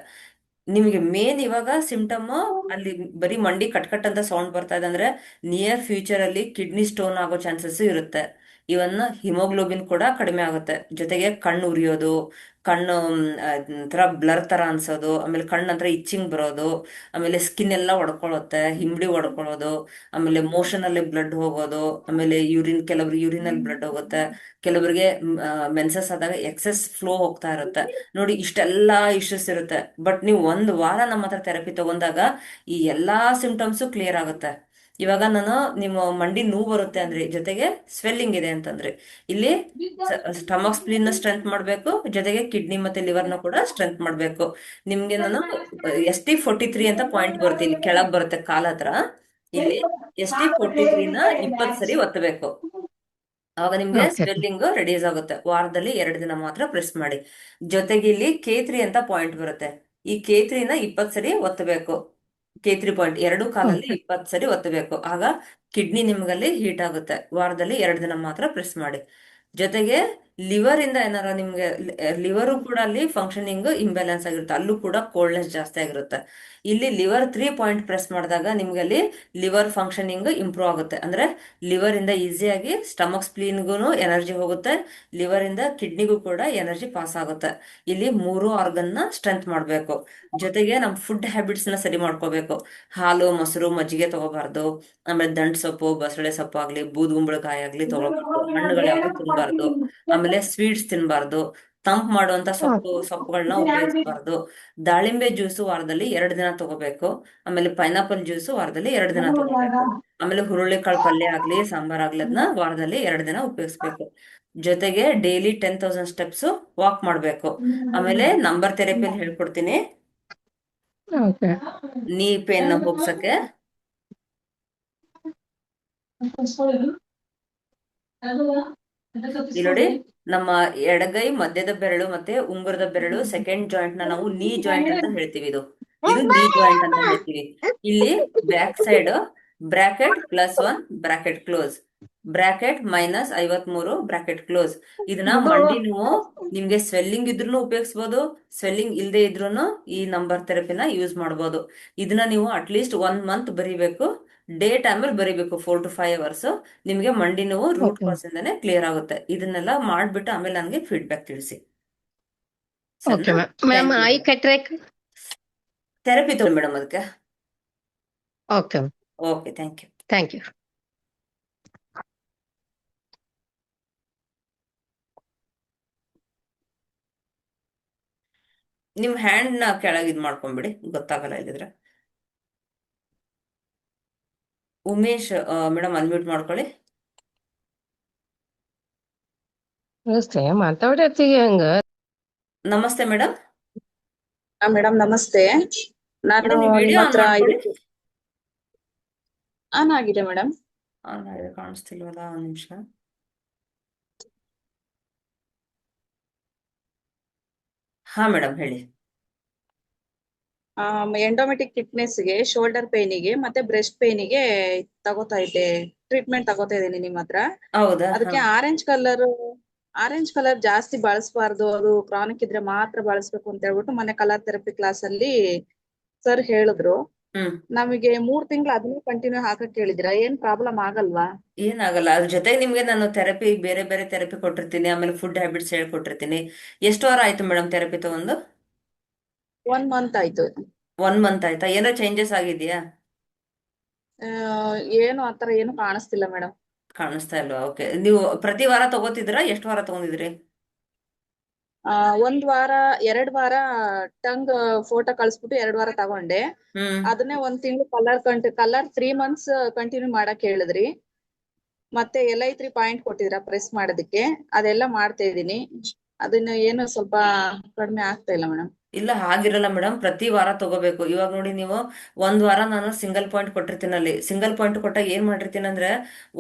ನಿಮಗೆ ಮೇನ್ ಇವಾಗ ಸಿಂಪ್ಟಮ್ ಅಲ್ಲಿ ಬರೀ ಮಂಡಿ ಕಟ್ ಕಟ್ ಅಂತ ಸೌಂಡ್ ಬರ್ತಾ ಇದೆ ಅಂದ್ರೆ ನಿಯರ್ ಫ್ಯೂಚರ್ ಅಲ್ಲಿ ಕಿಡ್ನಿ ಸ್ಟೋನ್ ಆಗೋ ಚಾನ್ಸಸ್ ಇರುತ್ತೆ. ಇವನ್ನ ಹಿಮೋಗ್ಲೋಬಿನ್ ಕೂಡ ಕಡಿಮೆ ಆಗುತ್ತೆ, ಜೊತೆಗೆ ಕಣ್ಣು ಉರಿಯೋದು, ಕಣ್ಣು ತರ ಬ್ಲರ್ ತರ ಅನ್ಸೋದು, ಆಮೇಲೆ ಕಣ್ಣು ಹತ್ರ ಇಚ್ಚಿಂಗ್ ಬರೋದು, ಆಮೇಲೆ ಸ್ಕಿನ್ ಎಲ್ಲ ಒಡ್ಕೊಳ್ಳುತ್ತೆ, ಹಿಂಬಡಿ ಒಡ್ಕೊಳ್ಳೋದು, ಆಮೇಲೆ ಮೋಷನ್ ಅಲ್ಲಿ ಬ್ಲಡ್ ಹೋಗೋದು, ಆಮೇಲೆ ಕೆಲವ್ರಿಗೆ ಯೂರಿನ್ ಅಲ್ಲಿ ಬ್ಲಡ್ ಹೋಗುತ್ತೆ, ಕೆಲವರಿಗೆ ಮೆನ್ಸಸ್ ಆದಾಗ ಎಕ್ಸೆಸ್ ಫ್ಲೋ ಹೋಗ್ತಾ ಇರುತ್ತೆ. ನೋಡಿ, ಇಷ್ಟೆಲ್ಲಾ ಇಶ್ಯೂಸ್ ಇರುತ್ತೆ. ಬಟ್ ನೀವು ಒಂದು ವಾರ ನಮ್ಮ ಹತ್ರ ಥೆರಪಿ ತಗೊಂಡಾಗ ಈ ಎಲ್ಲಾ ಸಿಂಪ್ಟಮ್ಸು ಕ್ಲಿಯರ್ ಆಗುತ್ತೆ. ಇವಾಗ ನಾನು ನಿಮ್ಮ ಮಂಡಿ ನೋವು ಬರುತ್ತೆ ಅಂದ್ರೆ, ಜೊತೆಗೆ ಸ್ವೆಲ್ಲಿಂಗ್ ಇದೆ ಅಂತಂದ್ರೆ, ಇಲ್ಲಿ ಸ್ಟಮಕ್ ಸ್ಪ್ಲೀನ್ ನ ಸ್ಟ್ರೆಂತ್ ಮಾಡ್ಬೇಕು, ಜೊತೆಗೆ ಕಿಡ್ನಿ ಮತ್ತೆ ಲಿವರ್ ನ ಕೂಡ ಸ್ಟ್ರೆಂತ್ ಮಾಡ್ಬೇಕು. ನಿಮ್ಗೆ ನಾನು ST43 ಅಂತ ಪಾಯಿಂಟ್ ಬರುತ್ತೆ, ಇಲ್ಲಿ ಕೆಳಗ್ ಬರುತ್ತೆ ಕಾಲ್ ಹತ್ರ. ಇಲ್ಲಿ ST43 ನ 20 ಸರಿ ಒತ್ತಬೇಕು. ಅವಾಗ ನಿಮ್ಗೆ ಓಕೆ. ಸ್ವೆಲ್ಲಿಂಗ್ ರೆಡ್ಯೂಸ್ ಆಗುತ್ತೆ. ವಾರದಲ್ಲಿ 2 ದಿನ ಮಾತ್ರ ಪ್ರೆಸ್ ಮಾಡಿ. ಜೊತೆಗೆ ಇಲ್ಲಿ K3 ಅಂತ ಪಾಯಿಂಟ್ ಬರುತ್ತೆ, ಈ K3 ನ 20 ಸರಿ ಒತ್ತಬೇಕು. K3 ಪಾಯಿಂಟ್ ಎರಡು ಕಾಲಲ್ಲಿ ಓಕೆ. 20 ಸರಿ ಒತ್ತಬೇಕು. ಆಗ ಕಿಡ್ನಿ ನಿಮ್ಗಲ್ಲಿ ಹೀಟ್ ಆಗುತ್ತೆ. ವಾರದಲ್ಲಿ 2 ದಿನ ಮಾತ್ರ ಪ್ರೆಸ್ ಮಾಡಿ. ಜೊತೆಗೆ ಲಿವರ್ ಇಂದ ಏನಾರ ನಿಮ್ಗೆ ಲಿವರು ಕೂಡ ಅಲ್ಲಿ ಫಂಕ್ಷನಿಂಗ್ ಇಂಬ್ಯಾಲೆನ್ಸ್ ಆಗಿರುತ್ತೆ, ಅಲ್ಲೂ ಕೂಡ ಕೋಲ್ಡ್ನೆಸ್ ಜಾಸ್ತಿ ಆಗಿರುತ್ತೆ. ಇಲ್ಲಿ ಲಿವರ್ 3 ಪಾಯಿಂಟ್ ಪ್ರೆಸ್ ಮಾಡಿದಾಗ ನಿಮ್ಗೆ ಅಲ್ಲಿ ಲಿವರ್ ಫಂಕ್ಷನಿಂಗ್ ಇಂಪ್ರೂವ್ ಆಗುತ್ತೆ. ಅಂದ್ರೆ ಲಿವರ್ ಇಂದ ಈಸಿಯಾಗಿ ಸ್ಟಮಕ್ ಸ್ಪ್ಲೀನ್ಗೂ ಎನರ್ಜಿ ಹೋಗುತ್ತೆ, ಲಿವರ್ ಇಂದ ಕಿಡ್ನಿಗೂ ಕೂಡ ಎನರ್ಜಿ ಪಾಸ್ ಆಗುತ್ತೆ. ಇಲ್ಲಿ 3 ಆರ್ಗನ್ ನ ಸ್ಟ್ರೆಂತ್ ಮಾಡ್ಬೇಕು. ಜೊತೆಗೆ ನಮ್ ಫುಡ್ ಹ್ಯಾಬಿಟ್ಸ್ ನ ಸರಿ ಮಾಡ್ಕೋಬೇಕು. ಹಾಲು, ಮೊಸರು, ಮಜ್ಜಿಗೆ ತಗೋಬಾರ್ದು, ಆಮೇಲೆ ದಂಟ್ ಸೊಪ್ಪು, ಬಸಳೆ ಸೊಪ್ಪು ಆಗ್ಲಿ, ಬೂದುಗುಂಬಳಕಾಯಿ ಆಗ್ಲಿ ತಗೋಬಾರ್ದು, ಹಣ್ಣುಗಳು ಯಾವ್ದು ತಿನ್ಬಾರ್ದು, ಆಮೇಲೆ ಸ್ವೀಟ್ಸ್ ತಿನ್ಬಾರ್ದು, ತಂಪ್ ಮಾಡುವಂತ ಸೊಪ್ಪುಗಳನ್ನ ಉಪಯೋಗಿಸಬಾರ್ದು. ದಾಳಿಂಬೆ ಜ್ಯೂಸು ವಾರದಲ್ಲಿ 2 ದಿನ ತಗೋಬೇಕು, ಆಮೇಲೆ ಪೈನಾಪಲ್ ಜ್ಯೂಸು ವಾರದಲ್ಲಿ 2 ದಿನ ತಗೋಬೇಕು, ಆಮೇಲೆ ಹುರುಳಿಕಾಳು ಪಲ್ಯ ಆಗ್ಲಿ ಸಾಂಬಾರ್ ಆಗ್ಲಿ ಅದನ್ನ ವಾರದಲ್ಲಿ 2 ದಿನ ಉಪಯೋಗಿಸ್ಬೇಕು. ಜೊತೆಗೆ ಡೈಲಿ 10,000 ಸ್ಟೆಪ್ಸ್ ವಾಕ್ ಮಾಡ್ಬೇಕು. ಆಮೇಲೆ ನಂಬರ್ ಥೆರಪಿಯಲ್ಲಿ ಹೇಳ್ಕೊಡ್ತೀನಿ, ಓಕೆ. ನೀ ಪೇನ್ ಹೋಗ್ಸಕ್ಕೆ. ಇಲ್ಲಿ ನೋಡಿ, ನಮ್ಮ ಎಡಗೈ ಮಧ್ಯದ ಬೆರಳು ಮತ್ತೆ ಉಂಗುರದ ಬೆರಳು ಸೆಕೆಂಡ್ ಜಾಯಿಂಟ್ ನ ನಾವು ನೀ ಜಾಯಿಂಟ್ ಅಂತ ಹೇಳ್ತೀವಿ. ಇದು ಇದು ನೀ ಜಾಯಿಂಟ್ ಅಂತ ಹೇಳ್ತೀವಿ. ಇಲ್ಲಿ back side bracket +1 bracket close, bracket -53 bracket close. ಇದನ್ನ ಮಂಡಿ ನೋವು ನಿಮ್ಗೆ ಸ್ವೆಲ್ಲಿಂಗ್ ಇದ್ರೂ ಉಪಯೋಗಿಸಬಹುದು, ಸ್ವೆಲ್ಲಿಂಗ್ ಇಲ್ಲದೆ ಇದ್ರೂ ಈ ನಂಬರ್ ಥೆರಪಿನ ಯೂಸ್ ಮಾಡಬಹುದು. ಇದನ್ನ ನೀವು ಅಟ್ಲೀಸ್ಟ್ 1 ಮಂತ್ ಬರಿಬೇಕು. ಡೇಟ್ ಆಮೇಲೆ ಬರಿಬೇಕು 4 to 5 hours. ನಿಮ್ಗೆ ಮಂಡಿ ನೋವು ರೂಟ್ ಓಕೆ ಕಾಸ್ ಇಂದಾನೆ ಕ್ಲಿಯರ್ ಆಗುತ್ತೆ. ಇದನ್ನೆಲ್ಲ ಮಾಡ್ಬಿಟ್ಟು ಆಮೇಲೆ ನನಗೆ ಫೀಡ್ಬ್ಯಾಕ್ ತಿಳಿಸಿ, ಓಕೆ ಸರಿನಾ? Ma'am thank you. Eye cataract. Therapy ತಗೊಳ್ಳಿ ಮೇಡಮ್ ಅದಕ್ಕೆ. Okay okay, thank you. Thank you. ನಿಮ್ ಹ್ಯಾಂಡ್ ನ ಕೆಳಗೆ ಇದ್ ಮಾಡ್ಕೊಂಡ್ಬಿಡಿ, ಗೊತ್ತಾಗಲ್ಲ ಇಲ್ಲಿದ್ರೆ. ಉಮೇಶ್ ಮೇಡಮ್ ಅನ್ಮ್ಯೂಟ್ ಮಾಡ್ಕೊಳ್ಳಿ. ನಮಸ್ತೆ, ಮಾತಾಡತ್ತೀವಿ ಹಂಗ. ನಮಸ್ತೆ ಮೇಡಮ್. ಮೇಡಮ್ ನಮಸ್ತೆ. ನಾನು ಮೇಡಮ್ ನೀವು ವಿಡಿಯೋ ನಿಮ್ಮ ಆನ್ ಹತ್ರ ಮಾಡ್ಕೊಳ್ಳಿ. ಆನ್ ಆಗಿದೆ ಮೇಡಮ್. ಆನ್ ಆಗಿದೆ, ಕಾಣಿಸ್ತಿಲ್ವಲ್ಲ, ಒಂದ್ ನಿಮಿಷ. ಹಾ ಮೇಡಮ್ ಹೇಳಿ. ಎಂಡೋಮೆಟಿಕ್ ಗೆ, ಶೋಲ್ಡರ್ ಪೇನಿಗೆ ಮತ್ತೆ ಬ್ರೆಸ್ಟ್ ಪೇನಿಗೆ ತಗೋತಾ ಇದ್ದೆ, ಟ್ರೀಟ್ಮೆಂಟ್ ತಗೋತಾ ಇದ್ದೀನಿ ನಿಮ್ಮ ಹತ್ರ. ಹೌದಾ? ಅದಕ್ಕೆ ಆರೆಂಜ್ ಕಲರ್ ಜಾಸ್ತಿ ಬಳಸಬಾರ್ದು, ಅದು ಕ್ರಾನಿಕ್ ಇದ್ರೆ ಮಾತ್ರ ಬಳಸ್ಬೇಕು ಅಂತ ಹೇಳ್ಬಿಟ್ಟು ಮೊನ್ನೆ ಕಲರ್ ಥೆರಪಿ ಕ್ಲಾಸ್ ಅಲ್ಲಿ ಸರ್ ಹೇಳಿದ್ರು. ಹ್ಮ್. ನಮಗೆ 3 ತಿಂಗಳು ಅದನ್ನೇ ಕಂಟಿನ್ಯೂ ಹಾಕಕ್ ಹೇಳಿದಿರಾ, ಏನ್ ಪ್ರಾಬ್ಲಮ್ ಆಗಲ್ವಾ? ಏನಾಗಲ್ಲ. ಅದ್ರ ಜೊತೆಗೆ ನಿಮ್ಗೆ ನಾನು ಥೆರಪಿ, ಬೇರೆ ಬೇರೆ ಥೆರಪಿ ಕೊಟ್ಟಿರ್ತೀನಿ, ಆಮೇಲೆ ಫುಡ್ ಹ್ಯಾಬಿಟ್ಸ್ ಹೇಳ್ಕೊಟ್ಟಿರ್ತೀನಿ. ಎಷ್ಟು ವಾರ ಆಯ್ತು ಮೇಡಮ್ ಥೆರಪಿ ತಗೊಂಡು? 1 ಮಂತ್ ಆಯ್ತು. 1 ಮಂತ್ ಆಯ್ತಾ? ಏನೋ ಚೇಂಜಸ್ ಆಗಿದೆಯಾ? ಆ, ಏನು ಆತರ ಏನು ಕಾಣಿಸ್ತಿಲ್ಲ ಮೇಡಮ್. ಕಾಣಿಸ್ತಾ ಇಲ್ವಾ? ಓಕೆ. ನೀವು ಪ್ರತಿ ವಾರ ತಗೋತಿದ್ದೀರಾ? ಎಷ್ಟು ವಾರ ತಗೊಂಡಿದ್ರಿ? 1 ವಾರ 2 ವಾರ ಟಂಗ್ ಫೋಟೋ ಕಳಿಸ್ಬಿಟ್ಟು 2 ವಾರ ತಗೊಂಡೆ. ಹ್ಮ್. ಅದನ್ನೇ 1 ತಿಂಗಳು ಕಲರ್ 3 ಮಂತ್ಸ್ ಕಂಟಿನ್ಯೂ ಮಾಡಕ್ ಹೇಳಿದ್ರಿ. ಮತ್ತೆ LI3 ಪಾಯಿಂಟ್ ಕೊಟ್ಟಿದ್ರ ಪ್ರೆಸ್ ಮಾಡೋದಕ್ಕೆ, ಅದೆಲ್ಲ ಮಾಡ್ತಾ ಇದೀನಿ. ಅದನ್ನ ಏನು ಸ್ವಲ್ಪ ಕಡಿಮೆ ಆಗ್ತಾ ಇಲ್ಲ ಮೇಡಮ್. ಇಲ್ಲ, ಹಾಗಿರಲ್ಲ ಮೇಡಮ್, ಪ್ರತಿ ವಾರ ತಗೋಬೇಕು. ಇವಾಗ ನೋಡಿ, ನೀವು 1 ವಾರ ನಾನು ಸಿಂಗಲ್ ಪಾಯಿಂಟ್ ಕೊಟ್ಟಿರ್ತೀನಿ. ಅಲ್ಲಿ ಸಿಂಗಲ್ ಪಾಯಿಂಟ್ ಕೊಟ್ಟಾಗ ಏನ್ ಮಾಡಿರ್ತೀನಿ ಅಂದ್ರೆ,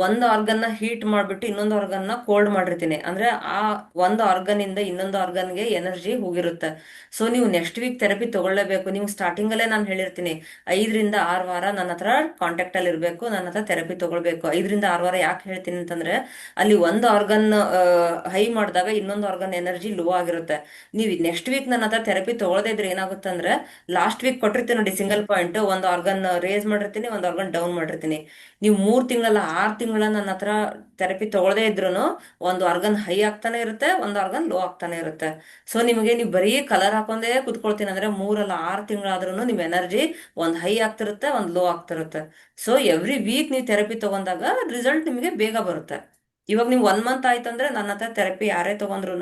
ಒಂದು ಆರ್ಗನ್ ನ ಹೀಟ್ ಮಾಡ್ಬಿಟ್ಟು ಇನ್ನೊಂದು ಆರ್ಗನ್ ನ ಕೋಲ್ಡ್ ಮಾಡಿರ್ತೀನಿ. ಅಂದ್ರೆ ಆ ಒಂದು ಆರ್ಗನ್ ಇಂದ ಇನ್ನೊಂದು ಆರ್ಗನ್ಗೆ ಎನರ್ಜಿ ಹೋಗಿರುತ್ತೆ. ಸೊ ನೀವು ನೆಕ್ಸ್ಟ್ ವೀಕ್ ಥೆರಪಿ ತಗೊಳ್ಳೇಬೇಕು. ನೀವು ಸ್ಟಾರ್ಟಿಂಗ್ ಅಲ್ಲೇ ನಾನು ಹೇಳಿರ್ತೀನಿ, 5 ರಿಂದ 6 ವಾರ ನನ್ನ ಹತ್ರ ಕಾಂಟ್ಯಾಕ್ಟ್ ಅಲ್ಲಿ ಇರಬೇಕು, ನನ್ನ ಹತ್ರ ಥೆರಪಿ ತಗೊಳ್ಬೇಕು. 5 ರಿಂದ 6 ವಾರ ಯಾಕೆ ಹೇಳ್ತೀನಿ ಅಂತಂದ್ರೆ, ಅಲ್ಲಿ ಒಂದು ಆರ್ಗನ್ ಹೈ ಮಾಡಿದಾಗ ಇನ್ನೊಂದು ಆರ್ಗನ್ ಎನರ್ಜಿ ಲೋ ಆಗಿರುತ್ತೆ. ನೀವು ನೆಕ್ಸ್ಟ್ ವೀಕ್ ನನ್ನ ಹತ್ರ ಥೆರಪಿ ತಗೊಳ್ಳದೇ ಇದ್ರೆ ಏನಾಗುತ್ತೆ ಅಂದ್ರೆ, ಲಾಸ್ಟ್ ವೀಕ್ ಕೊಟ್ಟಿರ್ತೀನಿ ನೋಡಿ ಸಿಂಗಲ್ ಪಾಯಿಂಟ್, ಒಂದು ಆರ್ಗನ್ ರೇಸ್ ಮಾಡಿರ್ತೀನಿ, ಒಂದು ಆರ್ಗನ್ ಡೌನ್ ಮಾಡಿರ್ತೀನಿ. ನೀವು 3 ತಿಂಗಳಲ್ಲ 6 ತಿಂಗಳ ನನ್ನ ಹತ್ರ ಥೆರಪಿ ತಗೊಳ್ಳದೇ ಇದ್ರು ಒಂದು ಆರ್ಗನ್ ಹೈ ಆಗ್ತಾನೆ ಇರುತ್ತೆ, ಒಂದು ಆರ್ಗನ್ ಲೋ ಆಗ್ತಾನೆ ಇರುತ್ತೆ. ಸೊ ನಿಮಗೆ, ನೀವು ಬರೀ ಕಲರ್ ಹಾಕೊಂಡೇ ಕುತ್ಕೊಳ್ತೀನಿ ಅಂದ್ರೆ 3 ಅಲ್ಲ 6 ತಿಂಗಳಾದ್ರೂ ನಿಮ್ ಎನರ್ಜಿ ಒಂದು ಹೈ ಆಗ್ತಿರುತ್ತೆ, ಒಂದು ಲೋ ಆಗ್ತಿರುತ್ತೆ. ಸೊ ಎವ್ರಿ ವೀಕ್ ನೀವು ಥೆರಪಿ ತಗೊಂಡಾಗ ರಿಸಲ್ಟ್ ನಿಮಗೆ ಬೇಗ ಬರುತ್ತೆ. ಇವಾಗ ನೀವು 1 ಮಂತ್ ಆಯ್ತಂದ್ರೆ ನನ್ನ ಹತ್ರ ಥೆರಪಿ ಯಾರೇ ತಗೊಂಡ್ರು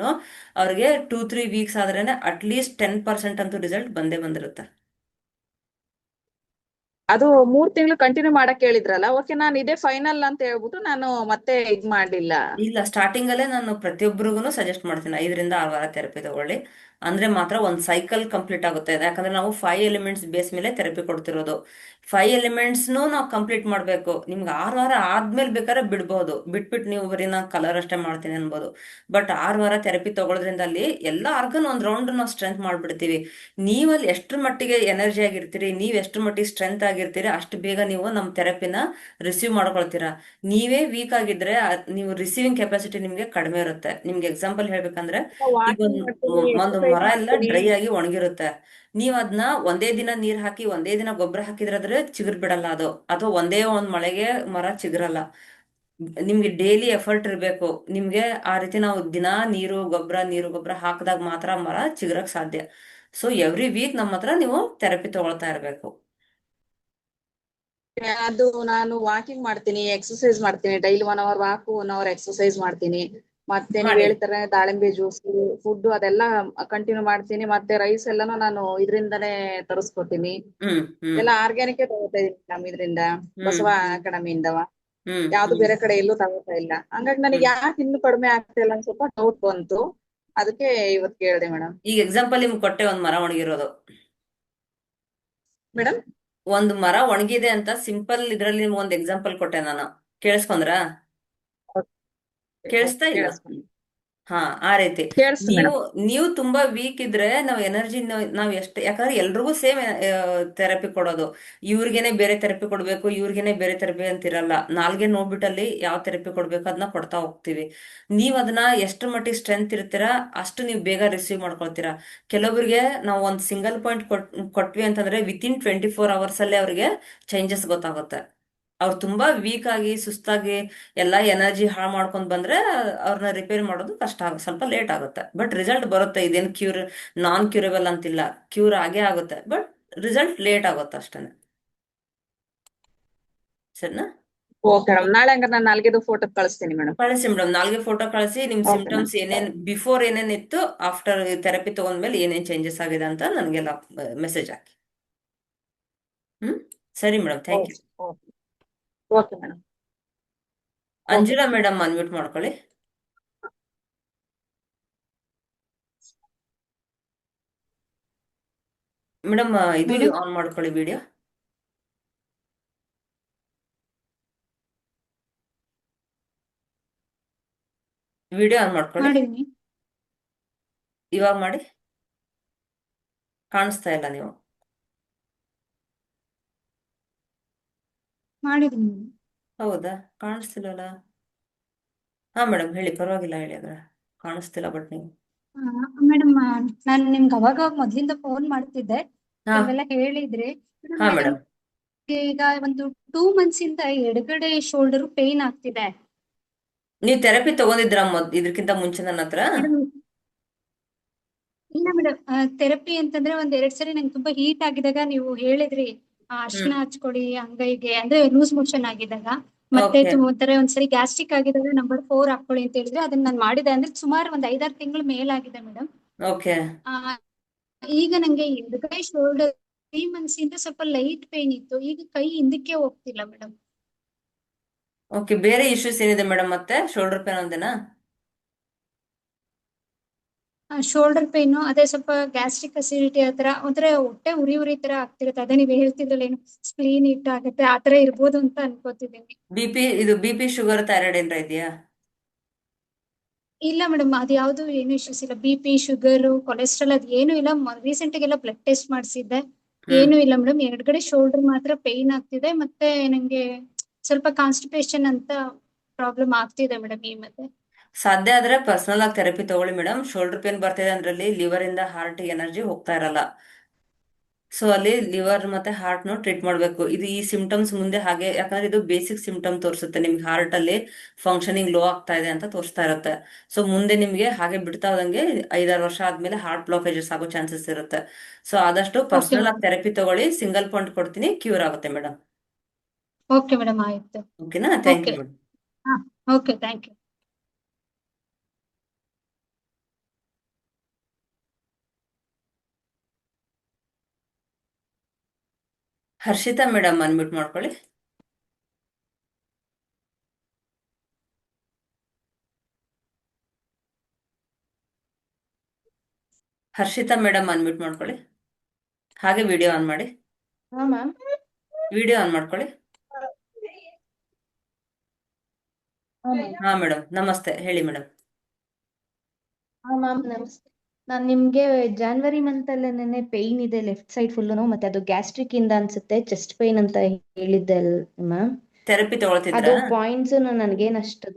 ಅವ್ರಿಗೆ 2-3 ವೀಕ್ಸ್ ಆದ್ರೇನೆ ಅಟ್ಲೀಸ್ಟ್ 10% ಅಂತೂ ರಿಸಲ್ಟ್ ಬಂದೇ ಬಂದಿರುತ್ತೆ. ಅದು 3 ತಿಂಗಳು ಕಂಟಿನ್ಯೂ ಮಾಡಕ್ ಹೇಳಿದ್ರಲ್ಲ, ಓಕೆ ನಾನು ಇದೇ ಫೈನಲ್ ಅಂತ ಹೇಳ್ಬಿಟ್ಟು ನಾನು ಮತ್ತೆ ಇದ್ ಮಾಡ್ಲಿಲ್ಲ. ಇಲ್ಲ, ಸ್ಟಾರ್ಟಿಂಗ್ ಅಲ್ಲೇ ನಾನು ಪ್ರತಿಯೊಬ್ಬರಿಗೂ ಸಜೆಸ್ಟ್ ಮಾಡ್ತೀನಿ 5 ರಿಂದ 6 ವಾರ ಥೆರಪಿ ತಗೊಳ್ಳಿ. ಅಂದ್ರೆ ಮಾತ್ರ ಒಂದು ಸೈಕಲ್ ಕಂಪ್ಲೀಟ್ ಆಗುತ್ತೆ. ಯಾಕಂದ್ರೆ ನಾವು 5 ಎಲಿಮೆಂಟ್ಸ್ ಬೇಸ್ ಮೇಲೆ ಥೆರಪಿ ಕೊಡ್ತಿರೋದು. 5 ಎಲಿಮೆಂಟ್ಸ್ನು ನಾವು ಕಂಪ್ಲೀಟ್ ಮಾಡಬೇಕು. ನಿಮ್ಗೆ 6 ವಾರ ಆದ್ಮೇಲೆ ಬೇಕಾದ್ರೆ ಬಿಡ್ಬೋದು, ಬಿಟ್ಬಿಟ್ಟು ನೀವು ಬರೀ ನಾನು ಕಲರ್ ಅಷ್ಟೇ ಮಾಡ್ತೀನಿ ಅನ್ಬೋದು. ಬಟ್ 6 ವಾರ ಥೆರಪಿ ತಗೊಳ್ಳೋದ್ರಿಂದ ಅಲ್ಲಿ ಎಲ್ಲ ಆರ್ಗನ್ ಒಂದು ರೌಂಡ್ ನಾವು ಸ್ಟ್ರೆಂತ್ ಮಾಡ್ಬಿಡ್ತೀವಿ. ನೀವಲ್ಲಿ ಎಷ್ಟ್ರ ಮಟ್ಟಿಗೆ ಎನರ್ಜಿ ಆಗಿರ್ತೀರಿ, ನೀವ್ ಎಷ್ಟ್ರ ಮಟ್ಟಿಗೆ ಸ್ಟ್ರೆಂತ್ ಆಗಿರ್ತೀರಿ, ಅಷ್ಟು ಬೇಗ ನೀವು ನಮ್ಮ ಥೆರಪಿನ ರಿಸೀವ್ ಮಾಡ್ಕೊಳ್ತೀರಾ. ನೀವೇ ವೀಕ್ ಆಗಿದ್ರೆ ನೀವು ರಿಸೀವಿಂಗ್ ಕೆಪಾಸಿಟಿ ನಿಮ್ಗೆ ಕಡಿಮೆ ಇರುತ್ತೆ. ನಿಮ್ಗೆ ಎಕ್ಸಾಂಪಲ್ ಹೇಳ್ಬೇಕಂದ್ರೆ, ಈಗ ವಾಕಿಂಗ್ ಒಂದು ಮಾಡ್ತೀನಿ, ಒಂದು ಎಕ್ಸರ್ಸೈಸ್ ಮರ ಎಲ್ಲ ಮಾಡ್ತೀನಿ. ಡ್ರೈ ಆಗಿ ಒಣಗಿರುತ್ತೆ. ನೀವ್ ಅದನ್ನ ಒಂದೇ ದಿನ ನೀರ್ ಹಾಕಿ ಒಂದೇ ದಿನ ಗೊಬ್ಬರ ಹಾಕಿದ್ರೆ ಚಿಗುರ್ ಬಿಡಲ್ಲ ಅದು, ಅಥವಾ ಒಂದೇ ಒಂದ್ ಮಳೆಗೆ ಮರ ಚಿಗುರಲ್ಲ. ನಿಮ್ಗೆ ಡೈಲಿ ಎಫರ್ಟ್ ಇರಬೇಕು. ನಿಮ್ಗೆ ಆ ರೀತಿ ನಾವು ದಿನಾ ನೀರು ಗೊಬ್ಬರ ಹಾಕಿದಾಗ ಮಾತ್ರ ಮರ ಚಿಗುರಕ್ ಸಾಧ್ಯ. ಸೊ ಎವ್ರಿ ವೀಕ್ ನಮ್ಮ ಹತ್ರ ನೀವು ಥೆರಪಿ ತಗೊಳ್ತಾ ಇರಬೇಕು. ಅದು ನಾನು ವಾಕಿಂಗ್ ಮಾಡ್ತೀನಿ, ಎಕ್ಸರ್ಸೈಸ್ ಮಾಡ್ತೀನಿ, daily 1 hour walk 1 hour exercise ಮಾಡ್ತೀನಿ. ಮತ್ತೆ ನೀವ್ ಮಾಡಿ. ಹೇಳ್ತಾರೆ ದಾಳಿಂಬೆ ಜ್ಯೂಸ್, ಫುಡ್ ಅದೆಲ್ಲ ಕಂಟಿನ್ಯೂ ಮಾಡ್ತೀನಿ. ಮತ್ತೆ ರೈಸ್ ಎಲ್ಲಾನು ನಾನು ಇದರಿಂದಾನೇ ತರಿಸ್ಕೊತೀನಿ. ಹ್ಮ್ ಹ್ಮ್ ಎಲ್ಲ ಆರ್ಗ್ಯಾನಿಕ್ ತಗೋತಾ ಇದೀನಿ ನಮ್ ಇದರಿಂದ, ಹ್ಮ್ ಬಸವ ಹ್ಮ್ ಅಕಾಡೆಮಿಯಿಂದವ. ಹ್ಮ್ ಯಾವ್ದು ಹ್ಮ್ ಬೇರೆ ಕಡೆ ಎಲ್ಲೂ ತಗೋತಾ ಇಲ್ಲ. ಹಂಗಾಗಿ ನನಗೆ ಹ್ಮ್ ಯಾಕೆ ಇನ್ನು ಕಡಿಮೆ ಆಗ್ತಾ ಇಲ್ಲ ಅಂತ ಸ್ವಲ್ಪ ಡೌಟ್ ಬಂತು. ಅದಕ್ಕೆ ಇವತ್ತು ಕೇಳಿದೆ ಮೇಡಮ್. ಈಗ ಎಕ್ಸಾಂಪಲ್ ನಿಮ್ಗೆ ಕೊಟ್ಟೆ, ಒಂದ್ ಮರ ಒಣಗಿರೋದು. ಮೇಡಮ್ ಒಂದು ಮರ ಒಣಗಿದೆ ಅಂತ ಸಿಂಪಲ್ ಇದ್ರಲ್ಲಿ ನಿಮ್ಗೆ ಒಂದು ಎಕ್ಸಾಂಪಲ್ ಕೊಟ್ಟೆ ನಾನು. ಕೇಳಿಸ್ಕೊಂಡ್ರಾ? ಕೇಳಿಸ್ತಾ ಇಲ್ಲ? ಕೇಳಿಸ್ಕೊಂಡು ಹಾ, ಆ ರೀತಿ. ಕೇಳಿಸ್ತು ನೀವು ಮೇಡಮ್. ನೀವು ತುಂಬಾ ವೀಕ್ ಇದ್ರೆ ನಾವು ಎನರ್ಜಿ ನಾವ್ ಎಷ್ಟು, ಯಾಕಂದ್ರೆ ಎಲ್ರಿಗೂ ಸೇಮ್ ಥೆರಪಿ ಕೊಡೋದು. ಇವ್ರಿಗೇನೆ ಬೇರೆ ಥೆರಪಿ ಕೊಡ್ಬೇಕು, ಇವ್ರಿಗೇನೆ ಬೇರೆ ಥೆರಪಿ ಅಂತಿರಲ್ಲ. ನಾಲ್ಗೆ ನೋಡ್ಬಿಟ್ಟಲ್ಲಿ ಯಾವ ಥೆರಪಿ ಕೊಡ್ಬೇಕು ಅದನ್ನ ಕೊಡ್ತಾ ಹೋಗ್ತೀವಿ. ನೀವ್ ಅದನ್ನ ಎಷ್ಟು ಮಟ್ಟಿಗೆ ಸ್ಟ್ರೆಂತ್ ಇರ್ತೀರಾ ಅಷ್ಟು ನೀವು ಬೇಗ ರಿಸೀವ್ ಮಾಡ್ಕೊಳ್ತೀರಾ. ಕೆಲವರಿಗೆ ನಾವು ಒಂದ್ ಸಿಂಗಲ್ ಪಾಯಿಂಟ್ ಕೊಟ್ವಿ ಅಂತಂದ್ರೆ ವಿತಿನ್ 24 hours ಅಲ್ಲೇ ಅವ್ರಿಗೆ ಚೇಂಜಸ್ ಗೊತ್ತಾಗುತ್ತೆ. ಅವ್ರು ತುಂಬಾ ವೀಕ್ ಆಗಿ ಸುಸ್ತಾಗಿ ಎಲ್ಲಾ ಎನರ್ಜಿ ಹಾಳು ಮಾಡ್ಕೊಂಡ್ ಬಂದ್ರೆ ಅವ್ರನ್ನ ರಿಪೇರಿ ಮಾಡೋದು ಕಷ್ಟ ಸ್ವಲ್ಪ ಲೇಟ್ ಆಗುತ್ತೆ. ಬಟ್ ರಿಸಲ್ಟ್ ಬರುತ್ತೆ. ಇದೇನು ನಾನ್ ಕ್ಯೂರಬಲ್ ಅಂತಿಲ್ಲ, ಕ್ಯೂರ್ ಆಗೇ ಆಗುತ್ತೆ. ಬಟ್ ರಿಸಲ್ಟ್ ಲೇಟ್ ಆಗುತ್ತೆ ಅಷ್ಟೇ. ಸರಿನಾ? ಓಕೆ ಮೇಡಮ್, ನಾಳೆ ಹಂಗಾರೆ ನಾನು ನಾಲ್ಗೆದು ಫೋಟೋ ಕಳಿಸ್ತೀನಿ ಮೇಡಮ್. ಕಳಿಸಿ ಮೇಡಮ್, ನಾಲ್ಗೆ ಫೋಟೋ ಕಳಿಸಿ. ನಿಮ್ ಓಕೆ ಮ್ಯಾಮ್. ಸಿಂಪ್ಟಮ್ಸ್ ಏನೇನ್ ಬಿಫೋರ್ ಏನೇನಿತ್ತು, ಆಫ್ಟರ್ ಥೆರಪಿ ತಗೊಂಡ್ಮೇಲೆ ಏನೇನ್ ಚೇಂಜಸ್ ಆಗಿದೆ ಅಂತ ನನ್ಗೆಲ್ಲ ಮೆಸೇಜ್ ಹಾಕಿ. ಹ್ಮ್, ಸರಿ madam, thank you. Okay okay okay madam. Okay Anjula madam unmute ಮಾಡ್ಕೊಳ್ಳಿ. ಮೇಡಮ್ ಇದು ಮೇಡಮ್ ಆನ್ ಮಾಡ್ಕೊಳ್ಳಿ ವಿಡಿಯೋ. ವಿಡಿಯೋ ಆನ್ ಮಾಡ್ಕೊಳ್ಳಿ. ಮಾಡಿದೀನಿ. ಇವಾಗ ಮಾಡಿ. ಕಾಣಿಸ್ತಾ ಇಲ್ಲ ನೀವು. ಮಾಡಿದೀನಿ. ಹೌದಾ? ಕಾಣಿಸ್ತಿಲ್ಲಲ್ಲ. ಹಾ ಮೇಡಮ್, ಹೇಳಿ, ಪರವಾಗಿಲ್ಲ, ಹೇಳಿ. ಅದ್ರ ಕಾಣಿಸ್ತಿಲ್ಲ ಬಟ್ ನೀವು. ಮೇಡಮ್ ನಾನು ನಿಮ್ಗೆ ಅವಾಗ ಮೊದ್ಲಿಂದ ಫೋನ್ ಮಾಡ್ತಿದ್ದೆ, ಹಾ ಕೆಲವೆಲ್ಲ ಹೇಳಿದ್ರಿ. ಹಾ ಮೇಡಮ್ ಮೇಡಮ್, ನನಗೆ ಈಗ ಒಂದು 2 months ಇಂದ ಎಡಗಡೆ ಶೋಲ್ಡರ್ ಪೇನ್ ಆಗ್ತಿದೆ. ನೀವು ಥೆರಪಿ ತಗೊಂಡಿದ್ರ ಇದಕ್ಕಿಂತ ಮುಂಚೆ ನನ್ನ ಹತ್ರ? ಮೇಡಮ್ ಇಲ್ಲ ಮೇಡಮ್, ಥೆರಪಿ ಅಂತಂದ್ರೆ ಒಂದ್ 2 ಸರಿ ನಂಗೆ ತುಂಬಾ ಹೀಟ್ ಆಗಿದಾಗ ನೀವು ಹೇಳಿದ್ರಿ, ಅರ್ಶಿನ ಹ್ಮ್, ಹಚ್ಕೊಡಿ ಅಂಗೈಗೆ, ಅಂದ್ರೆ ಲೂಸ್ ಮೋಷನ್ ಆಗಿದಾಗ. ಮತ್ತೆ ಓಕೆ ಒಂಥರ ಒಂದ್ಸರಿ ಗ್ಯಾಸ್ಟ್ರಿಕ್ ಆಗಿದಾಗ ನಂಬರ್ 4 ಹಾಕೊಳ್ಳಿ ಅಂತ ಹೇಳಿದ್ರೆ ಅದನ್ನ ನಾನು ಮಾಡಿದೆ. ಅಂದ್ರೆ ಸುಮಾರು ಒಂದ್ 5-6 ತಿಂಗಳು ಮೇಲಾಗಿದೆ ಮೇಡಮ್. ಓಕೆ ಆ ಈಗ ನಂಗೆ ಎಡಗೈ ಶೋಲ್ಡರ್ 3 months ಇಂದ ಸ್ವಲ್ಪ ಲೈಟ್ ಪೇನ್ ಇತ್ತು, ಈಗ ಕೈ ಹಿಂದಕ್ಕೆ ಹೋಗ್ತಿಲ್ಲ ಮೇಡಮ್. ಓಕೆ. ಬೇರೆ ಇಶ್ಯೂಸ್ ಏನಿದೆ ಮೇಡಮ್? ಮತ್ತೆ ಶೋಲ್ಡರ್ ಪೇನ್ ಒಂದೇನಾ? ಶೋಲ್ಡರ್ ಪೇನ್, ಅದೇ ಸ್ವಲ್ಪ ಗ್ಯಾಸ್ಟ್ರಿಕ್ ಅಸಿಡಿಟಿ ಆತರ ಒಂಥರ ಹೊಟ್ಟೆ ಉರಿ ಉರಿ ತರ ಆಗ್ತಿರುತ್ತೆ. ಅದೇ ನೀವ್ ಹೇಳ್ತಿದ್ರಲ್ಲ ಏನು ಸ್ಪ್ಲೀನ್ ಹಿಟ್ ಆಗುತ್ತೆ ಆತರ ಇರ್ಬೋದು ಅಂತ ಅನ್ಕೋತಿದ್ದೀನಿ. ಬಿ ಪಿ ಶುಗರ್ ಥೈರಾಯ್ಡ್ ಏನಾರ ಇದೆಯಾ? ಇಲ್ಲ ಮೇಡಮ್, ಅದು ಯಾವ್ದು ಏನು ಇಶ್ಯೂಸ್ ಇಲ್ಲ. BP, ಶುಗರ್, ಕೊಲೆಸ್ಟ್ರಾಲ್ ಅದ್ ಏನು ಇಲ್ಲ. ರೀಸೆಂಟ್ ಆಗೆಲ್ಲ ಬ್ಲಡ್ ಟೆಸ್ಟ್ ಮಾಡಿಸಿದ್ದೆ, ಹ್ಮ್, ಏನು ಇಲ್ಲ ಮೇಡಮ್. ಎರಡ್ಗಡೆ ಶೋಲ್ಡರ್ ಮಾತ್ರ ಪೇನ್ ಆಗ್ತಿದೆ, ಮತ್ತೆ ನಂಗೆ ಸ್ವಲ್ಪ ಕಾನ್ಸ್ಟಿಪೇಷನ್ ಅಂತ ಪ್ರಾಬ್ಲಮ್ ಆಗ್ತಿದೆ ಮೇಡಮ್ ಈ ಮತ್ತೆ. ಸಾಧ್ಯ ಆದ್ರೆ ಪರ್ಸನಲ್ ಆಗಿ ಥೆರಪಿ ತಗೊಳ್ಳಿ ಮೇಡಮ್. ಶೋಲ್ಡರ್ ಪೇನ್ ಬರ್ತಿದೆ ಅಂದ್ರಲ್ಲಿ ಲಿವರ್ ಇಂದ ಹಾರ್ಟ್ ಎನರ್ಜಿ ಹೋಗ್ತಾ ಇರಲ್ಲ. ಸೊ ಅಲ್ಲಿ ಲಿವರ್ ಮತ್ತೆ ಹಾರ್ಟ್ ನು ಟ್ರೀಟ್ ಮಾಡಬೇಕು. ಇದು ಈ ಸಿಂಪ್ಟಮ್ಸ್ ಮುಂದೆ ಹಾಗೆ, ಯಾಕಂದ್ರೆ ಇದು ಬೇಸಿಕ್ ಸಿಂಪ್ಟಮ್ ತೋರಿಸುತ್ತೆ ನಿಮ್ಗೆ ಹಾರ್ಟ್ ಅಲ್ಲಿ ಫಂಕ್ಷನಿಂಗ್ ಲೋ ಆಗ್ತಾ ಇದೆ ಅಂತ ತೋರಿಸ್ತಾ ಇರುತ್ತೆ. ಸೊ ಮುಂದೆ ನಿಮ್ಗೆ ಹಾಗೆ ಬಿಡ್ತಾ ಹೋದಂಗೆ 5-6 ವರ್ಷ ಆದ್ಮೇಲೆ ಹಾರ್ಟ್ ಬ್ಲಾಕೇಜಸ್ ಆಗೋ ಚಾನ್ಸಸ್ ಇರುತ್ತೆ. ಸೊ ಆದಷ್ಟು ಓಕೆ ಪರ್ಸನಲ್ ಆಗಿ ಮೇಡಮ್. ಥೆರಪಿ ತಗೊಳ್ಳಿ. ಸಿಂಗಲ್ ಪಾಯಿಂಟ್ ಕೊಡ್ತೀನಿ, ಕ್ಯೂರ್ ಆಗುತ್ತೆ ಮೇಡಮ್. ಓಕೆ ಮೇಡಮ್, ಆಯ್ತು. ಓಕೆನಾ? Thank okay. You madam. ಹಾ, okay, thank you. Harshita madam unmute ಮಾಡ್ಕೊಳ್ಳಿ. ಹರ್ಷಿತಾ ಮೇಡಮ್ ಅನ್ಮ್ಯೂಟ್ ಮಾಡ್ಕೊಳ್ಳಿ. ಹಾಗೆ ವಿಡಿಯೋ ಆನ್ ಮಾಡಿ. ಹಾ ಮ್ಯಾಮ್. ವಿಡಿಯೋ ಆನ್ ಮಾಡ್ಕೊಳ್ಳಿ. ಹಾ ಮೇಡಮ್, ನಮಸ್ತೆ, ಹೇಳಿ ಮೇಡಮ್. ಹಾ ಮ್ಯಾಮ್, ನಮಸ್ತೆ. ನಾನ್ ನಿಮ್ಗೆ ಜಾನ್ವರಿ ಮಂತ್ ಅಲ್ಲೇ ನೆನ್ನೆ ಪೇಯ್ನ್ ಇದೆ ಲೆಫ್ಟ್ ಸೈಡ್ ಫುಲ್ಲು, ಮತ್ತೆ ಅದು ಗ್ಯಾಸ್ಟ್ರಿಕ್ ಇಂದ ಅನ್ಸುತ್ತೆ, ಚೆಸ್ಟ್ ಪೇಯ್ನ್ ಅಂತ ಹೇಳಿದ್ದೆ ಮ್ಯಾಮ್. ಥೆರಪಿ ತಗೊಳ್ತಿದ್ರಾ? ಅದು ಪಾಯಿಂಟ್ಸ್ ನನ್ಗೇನಷ್ಟು.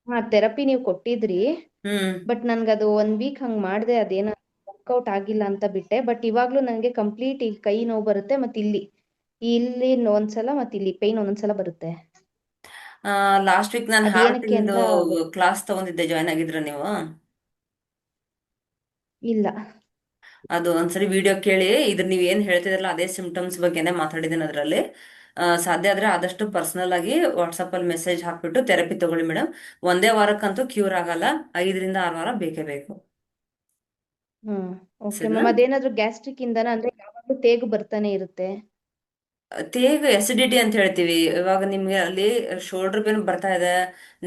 ಹಾ, ಥೆರಪಿ ನೀವು ಕೊಟ್ಟಿದ್ರಿ, ಹ್ಮ್. ಬಟ್ ನನ್ಗದು 1 ವೀಕ್ ಹಂಗ್ ಮಾಡ್ದೆ, ಅದೇನ ವರ್ಕೌಟ್ ಆಗಿಲ್ಲ ಅಂತ ಬಿಟ್ಟೆ. ಬಟ್ ಇವಾಗ್ಲೂ ನಂಗೆ ಕಂಪ್ಲೀಟ್ ಈ ಕೈ ನೋವು ಬರುತ್ತೆ, ಮತ್ತೆ ಇಲ್ಲಿ ಒಂದ್ಸಲ ಮತ್ತೆ ಇಲ್ಲಿ ಪೇಯ್ನ್ ಒಂದೊಂದ್ಸಲ ಬರುತ್ತೆ. ಲಾಸ್ಟ್ ವೀಕ್ ನಾನು ಹಾರ್ಟ್ ಅದೇನಕ್ಕೆ ಇಂದು ಅಂತ ಕ್ಲಾಸ್ ತಗೊಂಡಿದ್ದೆ, ಜಾಯ್ನ್ ಆಗಿದ್ರ ನೀವು? ಇಲ್ಲ. ಅದು ಒಂದ್ಸರಿ ವಿಡಿಯೋ ಕೇಳಿ. ನೀವ್ ಏನ್ ಹೇಳ್ತಿದ್ರಲ್ಲ ಅದೇ ಸಿಂಪ್ಟಮ್ಸ್ ಬಗ್ಗೆನೇ ಮಾತಾಡಿದ್ದೀನಿ ಅದರಲ್ಲಿ. ಸಾಧ್ಯ ಆದ್ರೆ ಆದಷ್ಟು ಪರ್ಸನಲ್ ಆಗಿ ವಾಟ್ಸಪ್ ಅಲ್ಲಿ ಮೆಸೇಜ್ ಹಾಕ್ಬಿಟ್ಟು ಥೆರಪಿ ತಗೊಳ್ಳಿ ಮೇಡಮ್. ಒಂದೇ ವಾರಕ್ಕಂತೂ ಕ್ಯೂರ್ ಆಗಲ್ಲ, 5 ರಿಂದ 6 ವಾರ ಬೇಕೇ ಬೇಕು. ಹ್ಮ್. ಓಕೆ ಸರಿನಾ? ಮ್ಯಾಮ್, ಅದೇನಾದ್ರೂ ಗ್ಯಾಸ್ಟ್ರಿಕ್ ಇಂದನ, ಅಂದ್ರೆ ಯಾವಾಗ್ಲೂ ತೇಗು ಬರ್ತಾನೆ ಇರುತ್ತೆ? ತೇಗ ಎಸಿಡಿಟಿ ಅಂತ ಹೇಳ್ತೀವಿ. ಇವಾಗ ನಿಮ್ಗೆ ಅಲ್ಲಿ ಶೋಲ್ಡರ್ ಪೇನ್ ಬರ್ತಾ ಇದೆ,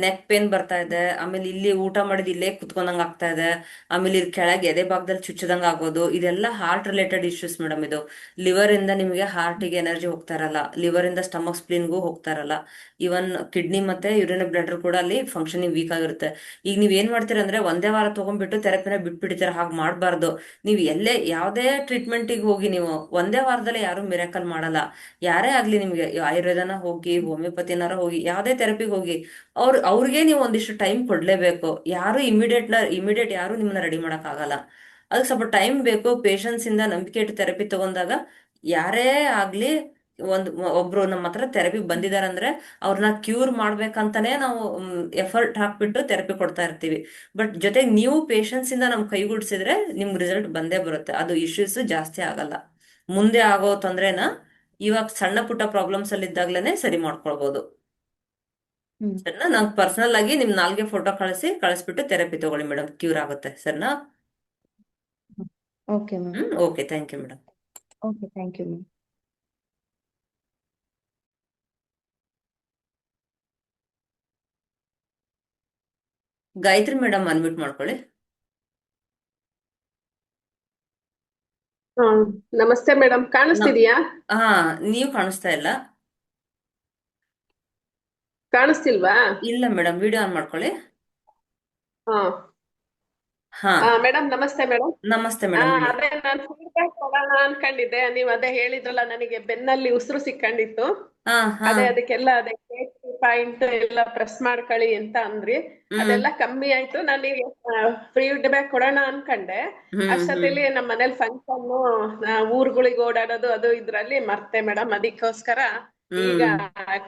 ನೆಕ್ ಪೇನ್ ಬರ್ತಾ ಇದೆ, ಆಮೇಲೆ ಇಲ್ಲಿ ಊಟ ಮಾಡಿದ್ ಇಲ್ಲೇ ಕುತ್ಕೊಂಡಂಗ ಆಗ್ತಾ ಇದೆ, ಆಮೇಲೆ ಇಲ್ಲಿ ಕೆಳಗೆ ಎದೆ ಭಾಗದಲ್ಲಿ ಚುಚ್ಚದಂಗ ಆಗೋದು, ಇದೆಲ್ಲ ಹಾರ್ಟ್ ರಿಲೇಟೆಡ್ ಇಶ್ಯೂಸ್ ಮೇಡಮ್. ಇದು ಲಿವರ್ ಇಂದ ನಿಮಗೆ ಹಾರ್ಟಿಗೆ ಎನರ್ಜಿ ಹೋಗ್ತಾ ಇರಲ್ಲ, ಲಿವರ್ ಇಂದ ಸ್ಟಮಕ್ ಸ್ಪ್ಲಿನ್ಗೂ ಹೋಗ್ತಾ ಇರಲ್ಲ, ಇವನ್ ಕಿಡ್ನಿ ಮತ್ತೆ ಯೂರಿನ್ ಬ್ಲಾಡರ್ ಕೂಡ ಅಲ್ಲಿ ಫಂಕ್ಷನಿಂಗ್ ವೀಕ್ ಆಗಿರುತ್ತೆ. ಈಗ ನೀವ್ ಏನ್ ಮಾಡ್ತೀರಾ ಅಂದ್ರೆ ಒಂದೇ ವಾರ ತಗೊಂಡ್ಬಿಟ್ಟು ಥೆರಪಿನ ಬಿಟ್ಬಿಡ್ತೀರಾ. ಹಾಗೆ ಮಾಡಬಾರ್ದು. ನೀವು ಎಲ್ಲೇ ಯಾವುದೇ ಟ್ರೀಟ್ಮೆಂಟಿಗೆ ಹೋಗಿ ನೀವು ಒಂದೇ ವಾರದಲ್ಲಿ ಯಾರು ಮಿರಾಕಲ್ ಮಾಡಲ್ಲ. ಯಾರೇ ಆಗ್ಲಿ, ನಿಮ್ಗೆ ಆಯುರ್ವೇದನ ಹೋಗಿ, ಹೋಮಿಯೋಪತಿನಾರ ಹೋಗಿ, ಯಾವ್ದೇ ಥೆರಪಿಗೆ ಹೋಗಿ, ಅವ್ರಿಗೆ ನೀವು ಒಂದಿಷ್ಟು ಟೈಮ್ ಕೊಡ್ಲೇಬೇಕು. ಯಾರು ಇಮಿಡಿಯೇಟ್ ಯಾರು ನಿಮ್ಮನ್ನ ರೆಡಿ ಮಾಡಕ್ ಆಗಲ್ಲ. ಅದಕ್ಕೆ ಸ್ವಲ್ಪ ಟೈಮ್ ಬೇಕು. ಪೇಷನ್ಸ್ ಇಂದ ನಂಬಿಕೆ ಇಟ್ಟು ಥೆರಪಿ ತಗೊಂಡಾಗ ಯಾರೇ ಆಗ್ಲಿ, ಒಬ್ರು ನಮ್ಮ ಹತ್ರ ಥೆರಪಿ ಬಂದಿದಾರಂದ್ರೆ ಅವ್ರನ್ನ ಕ್ಯೂರ್ ಮಾಡ್ಬೇಕಂತಾನೆ ನಾವು ಎಫರ್ಟ್ ಹಾಕ್ಬಿಟ್ಟು ಥೆರಪಿ ಕೊಡ್ತಾ ಇರ್ತೀವಿ. ಬಟ್ ಜೊತೆಗೆ ನೀವು ಪೇಷನ್ಸ್ ಇಂದ ನಮ್ ಕೈಗೂಡ್ಸಿದ್ರೆ ನಿಮ್ಗೆ ರಿಸಲ್ಟ್ ಬಂದೇ ಬರುತ್ತೆ. ಅದು ಇಶ್ಯೂಸ್ ಜಾಸ್ತಿ ಆಗಲ್ಲ. ಮುಂದೆ ಆಗೋ ತೊಂದ್ರೆನ ಇವಾಗ ಸಣ್ಣ ಪುಟ್ಟ ಪ್ರಾಬ್ಲಮ್ಸ್ ಅಲ್ಲಿ ಇದ್ದಾಗ್ಲೇನೆ ಸರಿ ಮಾಡ್ಕೊಳ್ಬಹುದು. ಹ್ಮ್ ಸರಿನಾ? ನಂಗೆ ಪರ್ಸನಲ್ ಆಗಿ ನಿಮ್ ನಾಲ್ಗೆ ಫೋಟೋ ಕಳಿಸ್ಬಿಟ್ಟು ಥೆರಪಿ ತಗೊಳ್ಳಿ ಮೇಡಮ್, ಕ್ಯೂರ್ ಆಗುತ್ತೆ. ಸರಿನಾ? Okay ma'am. Okay, thank you madam. Okay, thank you ma'am. Gayathri madam unmute ಮಾಡ್ಕೊಳ್ಳಿ. ಹಾ, ನಮಸ್ತೆ ಮೇಡಮ್, ಕಾಣಿಸ್ತಿದ್ಯಾ? ಹಾ, ನೀವು ಕಾಣಿಸ್ತಾ ಇಲ್ಲ. ಕಾಣಿಸ್ತಿಲ್ವಾ? ಇಲ್ಲ ಮೇಡಮ್, ವಿಡಿಯೋ ಆನ್ ಮಾಡ್ಕೊಳ್ಳಿ. ಹಾ ಹಾ, ಮೇಡಮ್, ನಮಸ್ತೆ ಮೇಡಮ್. ನಮಸ್ತೆ ಮೇಡಮ್, ಹೇಳಿ. ಅದೇ ನಾನು ಫೀಡ್ಬ್ಯಾಕ್ ಕೊಡೋಣ ಅನ್ಕೊಂಡಿದ್ದೆ. ನೀವು ಅದೇ ಹೇಳಿದ್ರಲ್ಲ, ನನಗೆ ಬೆನ್ನಲ್ಲಿ ಉಸಿರು ಸಿಕ್ಕೊಂಡಿತ್ತು. ಹಾ ಹಾ ಅದಕ್ಕೆಲ್ಲ ಅದೇ ಪಾಯಿಂಟ್ ಎಲ್ಲ ಪ್ರೆಸ್ ಮಾಡ್ಕೊಳ್ಳಿ ಅಂತ ಅಂದ್ರಿ. ಅದೆಲ್ಲ ಕಮ್ಮಿ ಆಯ್ತು. ನನಗೆ ಫೀಡ್ಬ್ಯಾಕ್ ಕೊಡೋಣ ಅನ್ಕೊಂಡೆ. ಅಷ್ಟೊತ್ತಲ್ಲಿ ನಮ್ಮ ಮನೇಲಿ ಫಂಕ್ಷನ್, ಊರುಗಳಿಗೆ ಓಡಾಡೋದು ಅದು ಇದ್ರಲ್ಲಿ ಮರ್ತೆ ಮೇಡಮ್. ಅದಕ್ಕೋಸ್ಕರ ಈಗ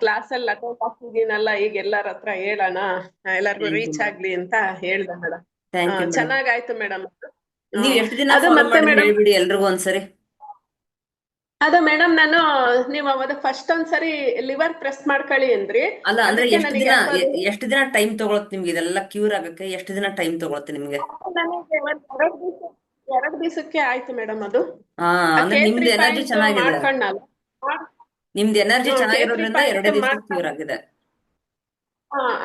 ಕ್ಲಾಸ್ ಅಲ್ಲಿ ಅಟೆಂಡ್ ಆಗ್ತಿದ್ದೀನಲ್ಲ, ಈಗ ಎಲ್ಲರ ಹತ್ರ ಹೇಳೋಣ, ಎಲ್ಲರಿಗೂ ರೀಚ್ ಆಗ್ಲಿ ಅಂತ ಹೇಳ್ದೆ ಮೇಡಮ್. Thank you madam. ಚೆನ್ನಾಗಾಯ್ತು ಮೇಡಮ್. ನೀವ್ ಎಷ್ಟು ದಿನ ಅದು ಫಾಲೋ ಮತ್ತೆ ಮಾಡಿದ್ರಿ ಮೇಡಮ್, ಹೇಳ್ಬಿಡಿ ಎಲ್ರಿಗೂ ಒಂದ್ಸರಿ. ಅದು ಮೇಡಮ್ ನಾನು ನೀವು ಅವಾಗ ಫಸ್ಟ್ ಒಂದ್ಸರಿ ಲಿವರ್ ಪ್ರೆಸ್ ಮಾಡ್ಕೊಳ್ಳಿ ಅಂದ್ರಿ. ಅಲ್ಲ ಅಂದ್ರೆ ಅದಕ್ಕೆ ಎಷ್ಟು ನನಗೆ ದಿನ ಯಾಕೋ ಎಷ್ಟು ದಿನ ಟೈಮ್ ತಗೊಳತ್ತೆ ನಿಮ್ಗೆ ಇದೆಲ್ಲ ಕ್ಯೂರ್ ಆಗಕ್ಕೆ? ಎಷ್ಟು ದಿನ ಟೈಮ್ ತಗೊಳತ್ತೆ ನಿಮ್ಗೆ? ನನಗೆ ಎರಡು ದಿವಸಕ್ಕೆ ಆಯ್ತು ಮೇಡಮ್. ಅದು ಹಾ, ಅಂದ್ರೆ ನಿಮ್ದು K3 ಎನರ್ಜಿ ಪಾಯಿಂಟ್ ಚೆನ್ನಾಗಿದೆ. ಮಾಡ್ಕೊಂಡಲ್ಲ, ನಿಮ್ದು ಎನರ್ಜಿ K3 ಚೆನ್ನಾಗಿರೋದ್ರಿಂದ ಪಾಯಿಂಟ್ 2 ದಿವಸಕ್ಕೆ ಕ್ಯೂರ್ ಆಗಿದೆ.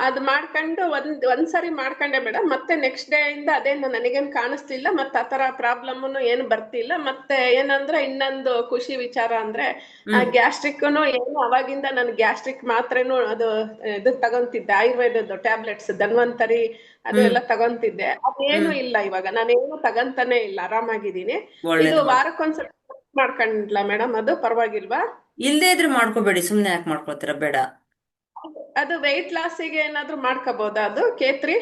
ಅದ್ ಮಾಡ್ಕೊಂಡು ಒಂದ್ಸರಿ ಮಾಡ್ಕೊಂಡೆ ಮೇಡಮ್. ಮತ್ತೆ ನೆಕ್ಸ್ಟ್ ಡೇ ಇಂದ ಅದೇನು ನನಗೇನು ಕಾಣಿಸ್ತಿಲ್ಲ, ಮತ್ತೆ ಆತರ ಪ್ರಾಬ್ಲಮ್ ಏನು ಬರ್ತಿಲ್ಲ. ಮತ್ತೆ ಏನಂದ್ರೆ ಇನ್ನೊಂದು ಖುಷಿ ವಿಚಾರ ಅಂದ್ರೆ ಗ್ಯಾಸ್ಟ್ರಿಕ್ನು ಏನು ಅವಾಗಿಂದ ನಾನು ಗ್ಯಾಸ್ಟ್ರಿಕ್ ಮಾತ್ರೆನು ಅದು ಇದು ತಗೊಂತಿದ್ದೆ, ಆಯುರ್ವೇದದ್ದು ಟ್ಯಾಬ್ಲೆಟ್ಸ್ ಧನ್ವಂತರಿ ಅದು ಎಲ್ಲ ತಗೊಂತಿದ್ದೆ. ಅದೇನು ಇಲ್ಲ ಇವಾಗ, ನಾನೇನು ತಗಂತಾನೆ ಇಲ್ಲ, ಆರಾಮಾಗಿದ್ದೀನಿ. ಇದು ಒಳ್ಳೇದು. ವಾರಕ್ಕೊಂದ್ಸರಿ ಮಾಡ್ಕೊಂಡ್ಲ ಮೇಡಮ್, ಅದು ಪರವಾಗಿಲ್ವಾ? ಇಲ್ದೇ ಇದ್ರೆ ಮಾಡ್ಕೋಬೇಡಿ, ಸುಮ್ನೆ ಯಾಕೆ ಮಾಡ್ಕೊಳ್ತೀರಾ? ಬೇಡ. ಅದು ವೆಯ್ಟ್ ಲಾಸಿಗೆ ಏನಾದ್ರು ಮಾಡ್ಕೋಬಹುದಾ ಅದು K3?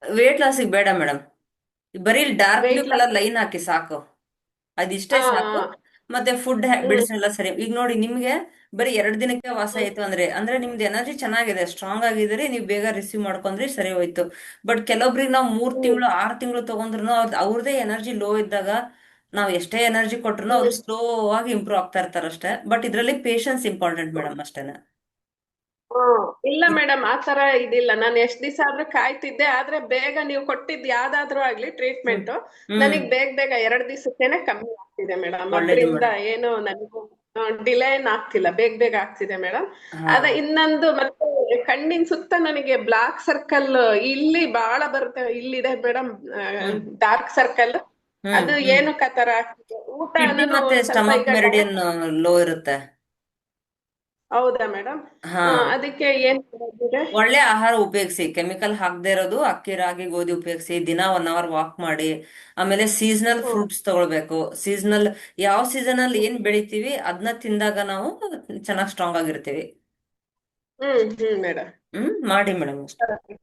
ವೇಟ್ ಲಾಸಿಗೆ ಬೇಡ ಮೇಡಮ್. ಬರೀ dark blue weight colour loss line ಹಾಕಿ ಸಾಕು, ಅದಿಷ್ಟೇ ಹಾ ಸಾಕು. ಮತ್ತೆ ಫುಡ್ ಹ್ಯಾಬಿಟ್ಸ್ ಎಲ್ಲ ಸರಿ. ಈಗ ನೋಡಿ, ನಿಮ್ಗೆ ಬರೀ 2 ದಿನಕ್ಕೆ ವಾಸ ಆಯ್ತು ಅಂದ್ರೆ ನಿಮ್ದು ಎನರ್ಜಿ ಚೆನ್ನಾಗಿದೆ, ಸ್ಟ್ರಾಂಗ್ ಆಗಿದ್ರೆ ನೀವು ಬೇಗ ರಿಸೀವ್ ಮಾಡ್ಕೊಂಡ್ರಿ, ಸರಿ ಹೋಯ್ತು. ಬಟ್ ಕೆಲವೊಬ್ರಿಗೆ ನಾವು 3 ತಿಂಗಳು 6 ತಿಂಗಳು ತಗೊಂಡ್ರು ಅವ್ರದೇ ಎನರ್ಜಿ ಲೋ ಇದ್ದಾಗ ನಾವ್ ಎಷ್ಟೇ ಎನರ್ಜಿ ಕೊಟ್ರು ಅವ್ರು ಸ್ಲೋ ಆಗಿ ಇಂಪ್ರೂವ್ ಆಗ್ತಾ ಇರ್ತಾರಷ್ಟೇ. ಬಟ್ ಇದ್ರಲ್ಲಿ ಪೇಷನ್ಸ್ ಇಂಪಾರ್ಟೆಂಟ್ ಮೇಡಮ್, ಅಷ್ಟೇನೆ. ಇಲ್ಲ ಮೇಡಮ್, ಆತರ ಇದಿಲ್ಲ. ನಾನು ಎಷ್ಟ್ ದಿವಸ ಆದ್ರೂ ಕಾಯ್ತಿದ್ದೆ. ಆದ್ರೆ ಬೇಗ ನೀವು ಕೊಟ್ಟಿದ್ ಯಾವ್ದಾದ್ರು ಆಗ್ಲಿ ಟ್ರೀಟ್ಮೆಂಟ್ ನನಗ್ ಬೇಗ 2 ದಿವಸಕ್ಕೇನೆ ಕಮ್ಮಿ ಆಗ್ತಿದೆ ಮೇಡಮ್. ಒಳ್ಳೇದು ಅದ್ರಿಂದ ಮೇಡಮ್. ಏನು ನನಗೂ ಡಿಲೇ ಏನ್ ಆಗ್ತಿಲ್ಲ, ಬೇಗ ಆಗ್ತಿದೆ ಮೇಡಮ್. ಅದ ಇನ್ನೊಂದು ಮತ್ತೆ ಕಣ್ಣಿನ ಸುತ್ತ ನನಗೆ ಬ್ಲಾಕ್ ಸರ್ಕಲ್ ಇಲ್ಲಿ ಬಹಳ ಬರುತ್ತೆ. ಇಲ್ಲಿದೆ ಮೇಡಮ್ ಡಾರ್ಕ್ ಸರ್ಕಲ್. ಅದು ಏನು ಕತರ ಆಗ್ತಿದೆ. ಊಟ ಕಿಡ್ನಿ ನಾನು ಮತ್ತೆ ಸ್ವಲ್ಪ ಸ್ಟಮಕ್ ಈಗ ಮೆರಿಡಿಯನ್ ಲೋ ಇರುತ್ತೆ. ಹೌದಾ ಮೇಡಮ್? ಹಾ, ಅದಕ್ಕೆ ಏನ್ ಮಾಡೋದಿದೆ? ಒಳ್ಳೆ ಆಹಾರ ಉಪಯೋಗಿಸಿ, ಕೆಮಿಕಲ್ ಹಾಕದೇ ಇರೋದು ಅಕ್ಕಿ ರಾಗಿ ಗೋಧಿ ಉಪಯೋಗಿಸಿ, ದಿನ 1 ಅವರ್ ವಾಕ್ ಮಾಡಿ. ಆಮೇಲೆ ಸೀಸನಲ್ ಫ್ರೂಟ್ಸ್ ತಗೊಳ್ಬೇಕು. ಸೀಸನಲ್ ಯಾವ ಸೀಸನ್ ಅಲ್ಲಿ ಏನ್ ಬೆಳಿತೀವಿ ಅದನ್ನ ತಿಂದಾಗ ನಾವು ಚೆನ್ನಾಗಿ ಸ್ಟ್ರಾಂಗ್ ಆಗಿರ್ತೀವಿ. ಮೇಡಮ್. ಮಾಡಿ ಮೇಡಮ್ ಅಷ್ಟೇ.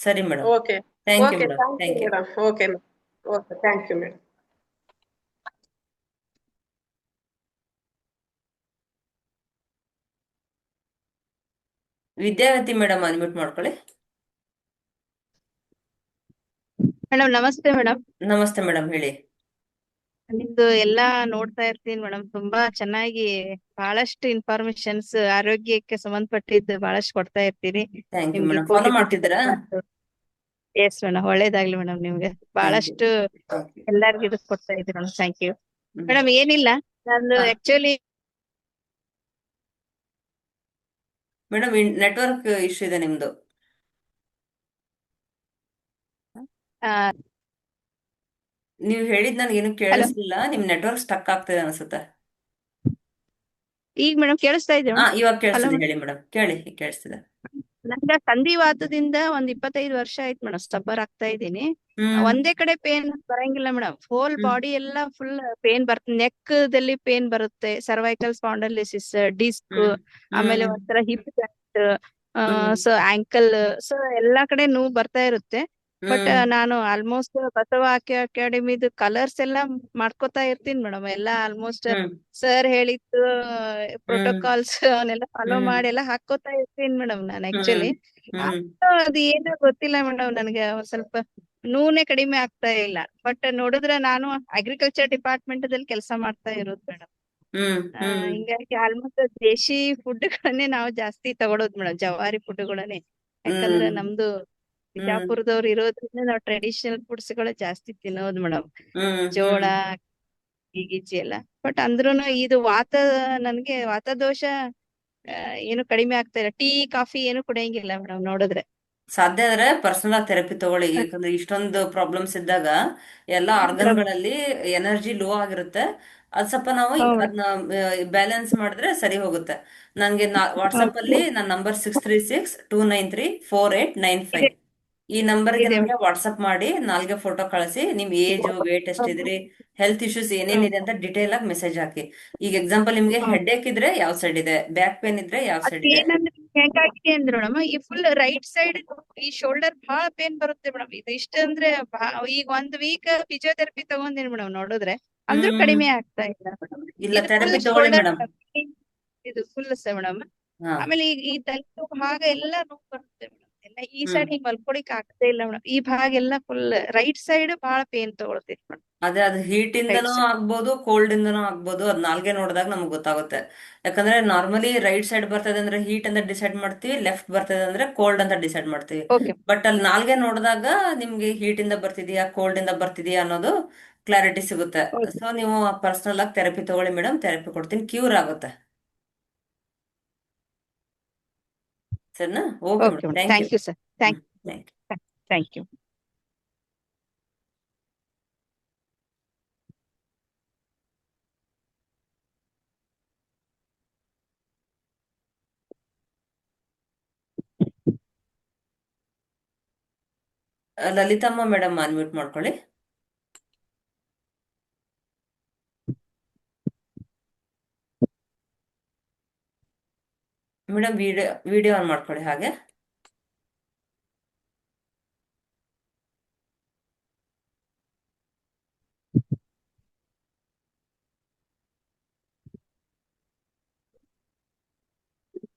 ಸರಿ madam. Okay thank you okay, madam. Thank you thank you. Madam. Okay okay, thank you madam. Vidyavathi madam unmute ಮಾಡ್ಕೊಳ್ಳಿ. ಮೇಡಮ್ ನಮಸ್ತೆ ಮೇಡಮ್. ನಮಸ್ತೆ ಮೇಡಮ್, ಹೇಳಿ. ನಿಮ್ದು ಎಲ್ಲಾ ನೋಡ್ತಾ ಇರ್ತೀನಿ ಮೇಡಮ್. ತುಂಬಾ ಚೆನ್ನಾಗಿ ಬಹಳಷ್ಟು ಇನ್ಫಾರ್ಮೇಶನ್ಸ್ ಆರೋಗ್ಯಕ್ಕೆ ಸಂಬಂಧಪಟ್ಟಿದ್ದು ಬಹಳಷ್ಟು ಕೊಡ್ತಾ ಇರ್ತೀರಿ. ಥ್ಯಾಂಕ್ ಯು ನಿಮ್ಗೆ ಮೇಡಮ್. ಕೋಟಿ ಫಾಲೋ ಕೋಟಿ ಮಾಡ್ತಿದ್ದೀರಾ? ಎಸ್ ಮೇಡಮ್, ಒಳ್ಳೇದಾಗ್ಲಿ ಮೇಡಮ್. ನಿಮ್ಗೆ ಬಹಳಷ್ಟು ಎಲ್ಲರಿಗೂ ಇದು ಕೊಡ್ತಾ ಇದ್ದೀರಿ ಮೇಡಮ್. Thank you madam. ಏನಿಲ್ಲ, ನಂದು ಆಕ್ಚುಲಿ ಮೇಡಮ್ ನೆಟ್ವರ್ಕ್ ಇಶ್ಯೂ ಇದೆ ನಿಮ್ದು. ಆ, ನೀವು ಹೇಳಿದ್ ನನಗೇನು ಹಲೋ, ಕೇಳಿಸ್ಲಿಲ್ಲ, ನಿಮ್ ನೆಟ್ವರ್ಕ್ ಸ್ಟಕ್ ಆಗ್ತಿದೆ ಅನ್ಸುತ್ತೆ. ಈಗ ಮೇಡಮ್ ಕೇಳಿಸ್ತಾ ಇದೆ ಮೇಡಮ್? ಇವಾಗ ಹಲೋ ಕೇಳಿಸ್ತಿದೆ, ಮೇಡಮ್, ಹೇಳಿ ಮೇಡಮ್, ಕೇಳಿ ಕೇಳಿಸ್ತಿದೆ. ನಂಗೆ ಸಂಧಿವಾತದಿಂದ ಒಂದ್ 25 ವರ್ಷ ಆಯ್ತು ಮೇಡಮ್, ಸ್ಟಬ್ಬರ್ ಆಗ್ತಾ ಇದ್ದೀನಿ. ಹ್ಮ್ ಒಂದೇ ಕಡೆ ಪೇನ್ ಬರಂಗಿಲ್ಲ ಮೇಡಮ್, ಹೋಲ್ ಹ್ಮ್ ಬಾಡಿ ಎಲ್ಲ ಫುಲ್ ಪೇನ್ ಬರುತ್ತೆ. ನೆಕ್ ದಲ್ಲಿ ಪೇನ್ ಬರುತ್ತೆ, ಸರ್ವೈಕಲ್ ಸ್ಪಾಂಡಲಿಸಿಸ್, ಡಿಸ್ಕ್, ಹ್ಮ್ ಆಮೇಲೆ ಹ್ಮ್ ಒಂಥರ ಹಿಪ್ ಜಾಯಿಂಟ್, ಹ್ಮ್ ಸೊ ಆಂಕಲ್, ಸೊ ಎಲ್ಲಾ ಕಡೆ ನೋವು ಬರ್ತಾ ಇರುತ್ತೆ. ಬಟ್ ಹ್ಮ್ ನಾನು ಆಲ್ಮೋಸ್ಟ್ ಬಸವ ಅಕಾಡೆಮಿದು ಕಲರ್ಸ್ ಎಲ್ಲ ಮಾಡ್ಕೋತಾ ಇರ್ತೀನಿ ಮೇಡಮ್. ಎಲ್ಲ ಆಲ್ಮೋಸ್ಟ್ ಹ್ಮ್ ಸರ್ ಹೇಳಿದ್ದು ಹ್ಮ್ ಪ್ರೋಟೋಕಾಲ್ಸ್ ಅವನ್ನೆಲ್ಲ ಫಾಲೋ ಹ್ಮ್ ಮಾಡಿ ಎಲ್ಲ ಹಾಕೋತಾ ಇರ್ತೀನಿ ಮೇಡಮ್ ನಾನು ಹ್ಮ್ ಆಕ್ಚುಲಿ. ಹ್ಮ್ ಅದು ಏನೋ ಗೊತ್ತಿಲ್ಲ ಮೇಡಮ್, ನನಗೆ ಒಂದ್ ಸ್ವಲ್ಪ ನೋವ್ನೇ ಕಡಿಮೆ ಆಗ್ತಾ ಇಲ್ಲ. ಬಟ್ ನೋಡಿದ್ರೆ ನಾನು ಅಗ್ರಿಕಲ್ಚರ್ ಡಿಪಾರ್ಟ್ಮೆಂಟ್ ದಲ್ಲಿ ಕೆಲಸ ಮಾಡ್ತಾ ಇರೋದು ಮೇಡಮ್. ಹ್ಮ್ ಹ್ಮ್ ಹಿಂಗಾಗಿ ಆಲ್ಮೋಸ್ಟ್ ದೇಶಿ ಫುಡ್ಗಳನ್ನೇ ನಾವು ಜಾಸ್ತಿ ತಗೊಳೋದು ಮೇಡಮ್, ಜವಾರಿ ಫುಡ್ಗಳನ್ನೇ. ಯಾಕಂದ್ರೆ ಹ್ಮ್ ನಮ್ದು ಹ್ಮ್ ಬಿಜಾಪುರದವ್ರು ಇರೋದ್ರಿಂದ ನಾವು ಟ್ರೆಡಿಷನಲ್ ಫುಡ್ಸ್ ಗಳು ಜಾಸ್ತಿ ತಿನ್ನೋದು ಮೇಡಮ್, ಹ್ಮ್ ಜೋಳ, ಹ್ಮ್ ಗೀಚಿ ಎಲ್ಲ. ಬಟ್ ಅಂದ್ರೂನು ಇದು ನನ್ಗೆ ವಾತದೋಷ ಆ, ಏನು ಕಡಿಮೆ ಆಗ್ತಾ ಇಲ್ಲ. ಟೀ ಕಾಫಿ ಏನು ಕುಡಿಯಂಗಿಲ್ಲ ಮೇಡಮ್ ನೋಡಿದ್ರೆ. ಸಾಧ್ಯ ಆದ್ರೆ ಪರ್ಸನಲ್ ಆಗಿ ಥೆರಪಿ ತಗೊಳ್ಳಿ, ಯಾಕಂದ್ರೆ ಇಷ್ಟೊಂದು ಪ್ರಾಬ್ಲಮ್ಸ್ ಇದ್ದಾಗ ಎಲ್ಲ ಮೇಡಮ್, ಆರ್ಗನ್ಗಳಲ್ಲಿ ಎನರ್ಜಿ ಲೋ ಆಗಿರುತ್ತೆ. ಅದ್ ಸ್ವಲ್ಪ ನಾವು ಹೌದು ಅದನ್ನ ಬ್ಯಾಲೆನ್ಸ್ ಮಾಡಿದ್ರೆ ಸರಿ ಹೋಗುತ್ತೆ. ನಂಗೆ ವಾಟ್ಸಪ್ ಹೌದು. ಅಲ್ಲಿ ನನ್ನ ನಂಬರ್ 6362934895, ಇದೆ ಈ ನಂಬರ್ಗೆ ಇದೆ ನಮಗೆ ವಾಟ್ಸಪ್ ಮಾಡಿ 4 ಫೋಟೋ ಕಳಿಸಿ, ನಿಮ್ ಏಜ್, ವೇಟ್ ಎಷ್ಟಿದ್ರಿ, ಹೆಲ್ತ್ ಇಶ್ಯೂಸ್ ಏನೇನಿದೆ ಅಂತ ಡಿಟೇಲ್ ಆಗಿ ಮೆಸೇಜ್ ಹಾಕಿ. ಈಗ ಎಕ್ಸಾಂಪಲ್ ನಿಮ್ಗೆ ಹೆಡ್ ಏಕ್ ಇದ್ರೆ ಯಾವ ಸೈಡ್ ಇದೆ, ಬ್ಯಾಕ್ ಪೇನ್ ಇದ್ರೆ ಯಾವ ಸೈಡ್ ಇದೆ. ಅದೇನಂದ್ರೆ ಹೆಂಗಾಗಿದೆ ಅಂದ್ರೆ ಮೇಡಮ್, ಈ ಫುಲ್ ರೈಟ್ ಸೈಡ್ ಈ ಶೋಲ್ಡರ್ ಬಹಳ ಪೇನ್ ಬರುತ್ತೆ ಮೇಡಮ್. ಇದು ಇಷ್ಟ ಅಂದ್ರೆ ಈಗ ಒಂದ್ ವೀಕ್ ಫಿಸಿಯೋಥೆರಪಿ ತಗೊಂಡಿನಿ ಮೇಡಮ್, ನೋಡಿದ್ರೆ ಅಂದ್ರೂ ಹ್ಮ್ ಕಡಿಮೆ ಆಗ್ತಾ ಇಲ್ಲ ಮೇಡಮ್. ಇಲ್ಲ, ಇದು ಫುಲ್ ಥೆರಪಿ ತಗೊಳ್ಳಿ ಶೋಲ್ಡರ್, ಮೇಡಮ್. ಇದು ಫುಲ್ ಮೇಡಮ್. ಹಾ. ಆಮೇಲೆ ಈ ತಲೆ ಭಾಗ ಎಲ್ಲ ನೋವು ಬರುತ್ತೆ ಮೇಡಮ್. ಎಲ್ಲ ಈ ಹ್ಮ್ ಸೈಡ್ ಹಿಂಗ್ ಮಲ್ಕೊಳಿಕ್ ಆಗ್ತಾ ಇಲ್ಲ ಮೇಡಮ್. ಈ ಭಾಗ ಎಲ್ಲ ಫುಲ್ ರೈಟ್ ಸೈಡ್ ಬಹಳ ಪೇನ್ ತಗೊಳ್ತೈತಿ ಮೇಡಮ್, ಅದೇ ಅದು ಹೀಟ್ ರೈಟ್ ಇಂದನೂ ಸೈಡ್. ಆಗ್ಬೋದು, ಕೋಲ್ಡ್ ಇಂದನೂ ಆಗ್ಬೋದು. ಅದ್ ನಾಲ್ಗೆ ನೋಡಿದಾಗ ನಮ್ಗೆ ಗೊತ್ತಾಗುತ್ತೆ. ಯಾಕಂದ್ರೆ ನಾರ್ಮಲಿ ರೈಟ್ ಸೈಡ್ ಬರ್ತದೆ ಅಂದ್ರೆ ಹೀಟ್ ಅಂತ ಡಿಸೈಡ್ ಮಾಡ್ತೀವಿ, ಲೆಫ್ಟ್ ಬರ್ತದೆ ಅಂದ್ರೆ ಕೋಲ್ಡ್ ಅಂತ ಡಿಸೈಡ್ ಮಾಡ್ತೀವಿ. ಓಕೆ ಬಟ್ ಅಲ್ಲಿ ನಾಲ್ಗೆ ನೋಡಿದಾಗ ನಿಮ್ಗೆ ಹೀಟ್ ಇಂದ ಬರ್ತಿದ್ಯಾ, ಕೋಲ್ಡ್ ಇಂದ ಬರ್ತಿದ್ಯಾ ಅನ್ನೋದು ಕ್ಲಾರಿಟಿ ಸಿಗುತ್ತೆ. ಓಕೆ ಸೊ ನೀವು ಪರ್ಸನಲ್ ಆಗಿ ಥೆರಪಿ ತಗೊಳ್ಳಿ ಮೇಡಮ್, ಥೆರಪಿ ಕೊಡ್ತೀನಿ, ಕ್ಯೂರ್ ಆಗುತ್ತೆ. ಸರಿನಾ? Okay okay madam, madam, thank you. Thank you sir, hmm, thank thank you. Thank you. Lalithamma madam unmute ಮಾಡ್ಕೊಳ್ಳಿ. ಮೇಡಮ್ ವಿಡಿಯೋ ಆನ್ ಮಾಡ್ಕೊಳ್ಳಿ ಹಾಗೆ.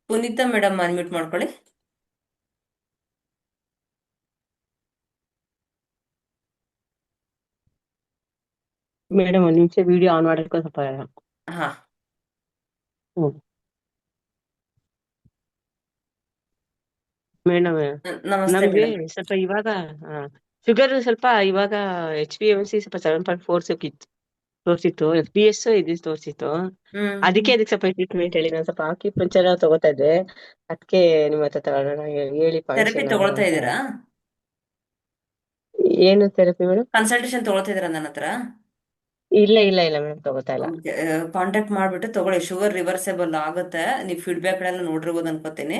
ಪುನೀತಾ ಮೇಡಮ್ ಅನ್ಮ್ಯೂಟ್ ಮಾಡ್ಕೊಳ್ಳಿ. ಮೇಡಮ್ ಒಂದ್ ನಿಮಿಷ ವಿಡಿಯೋ ಆನ್ ಮಾಡಕ್ಕೆ ಸ್ವಲ್ಪ. ಹಾ. ಹ್ಮ್. ಮೇಡಮ್ ನಮಸ್ತೆ ನಮ್ಗೆ ಮೇಡಮ್. ಸ್ವಲ್ಪ ಇವಾಗ ಶುಗರ್ ಸ್ವಲ್ಪ ಇವಾಗ HbA1c ಸ್ವಲ್ಪ 7.4 ತೋರಿಸಿತ್ತು, FBS ಇದು ತೋರಿಸಿತ್ತು. ಹ್ಮ್ ಅದಕ್ಕೆ ಸ್ವಲ್ಪ ಟ್ರೀಟ್ಮೆಂಟ್ ಹೇಳಿ. ನಾನು ಸ್ವಲ್ಪ ಆಕ್ಯುಪಂಕ್ಚರ್ ತಗೋತಾ ಇದ್ದೆ, ಅದಕ್ಕೆ ನಿಮ್ಮ ಹತ್ರ ತಗೊಳ್ಳೋಣ ಹೇಳಿ ಪಾಯಿಂಟ್ಸ್ ಥೆರಪಿ ಏನಾದ್ರು ತಗೊಳ್ತಾ ಅಂತ. ಇದ್ದೀರಾ? ಏನು ಥೆರಪಿ ಮೇಡಮ್? ಕನ್ಸಲ್ಟೇಷನ್ ತಗೊಳ್ತಾ ಇದ್ದೀರಾ ನನ್ನ ಹತ್ರ? ಇಲ್ಲ ಇಲ್ಲ ಇಲ್ಲ ಮೇಡಮ್, ತಗೋತಾ ಇಲ್ಲ. ಕಾಂಟ್ಯಾಕ್ಟ್ ಮಾಡ್ಬಿಟ್ಟು ತಗೊಳ್ಳಿ, ಶುಗರ್ ರಿವರ್ಸೇಬಲ್ ಆಗುತ್ತೆ. ನೀವು ಫೀಡ್ಬ್ಯಾಕ್ ಎಲ್ಲ ನೋಡಿರ್ಬೋದು ಅನ್ಕೋತೀನಿ.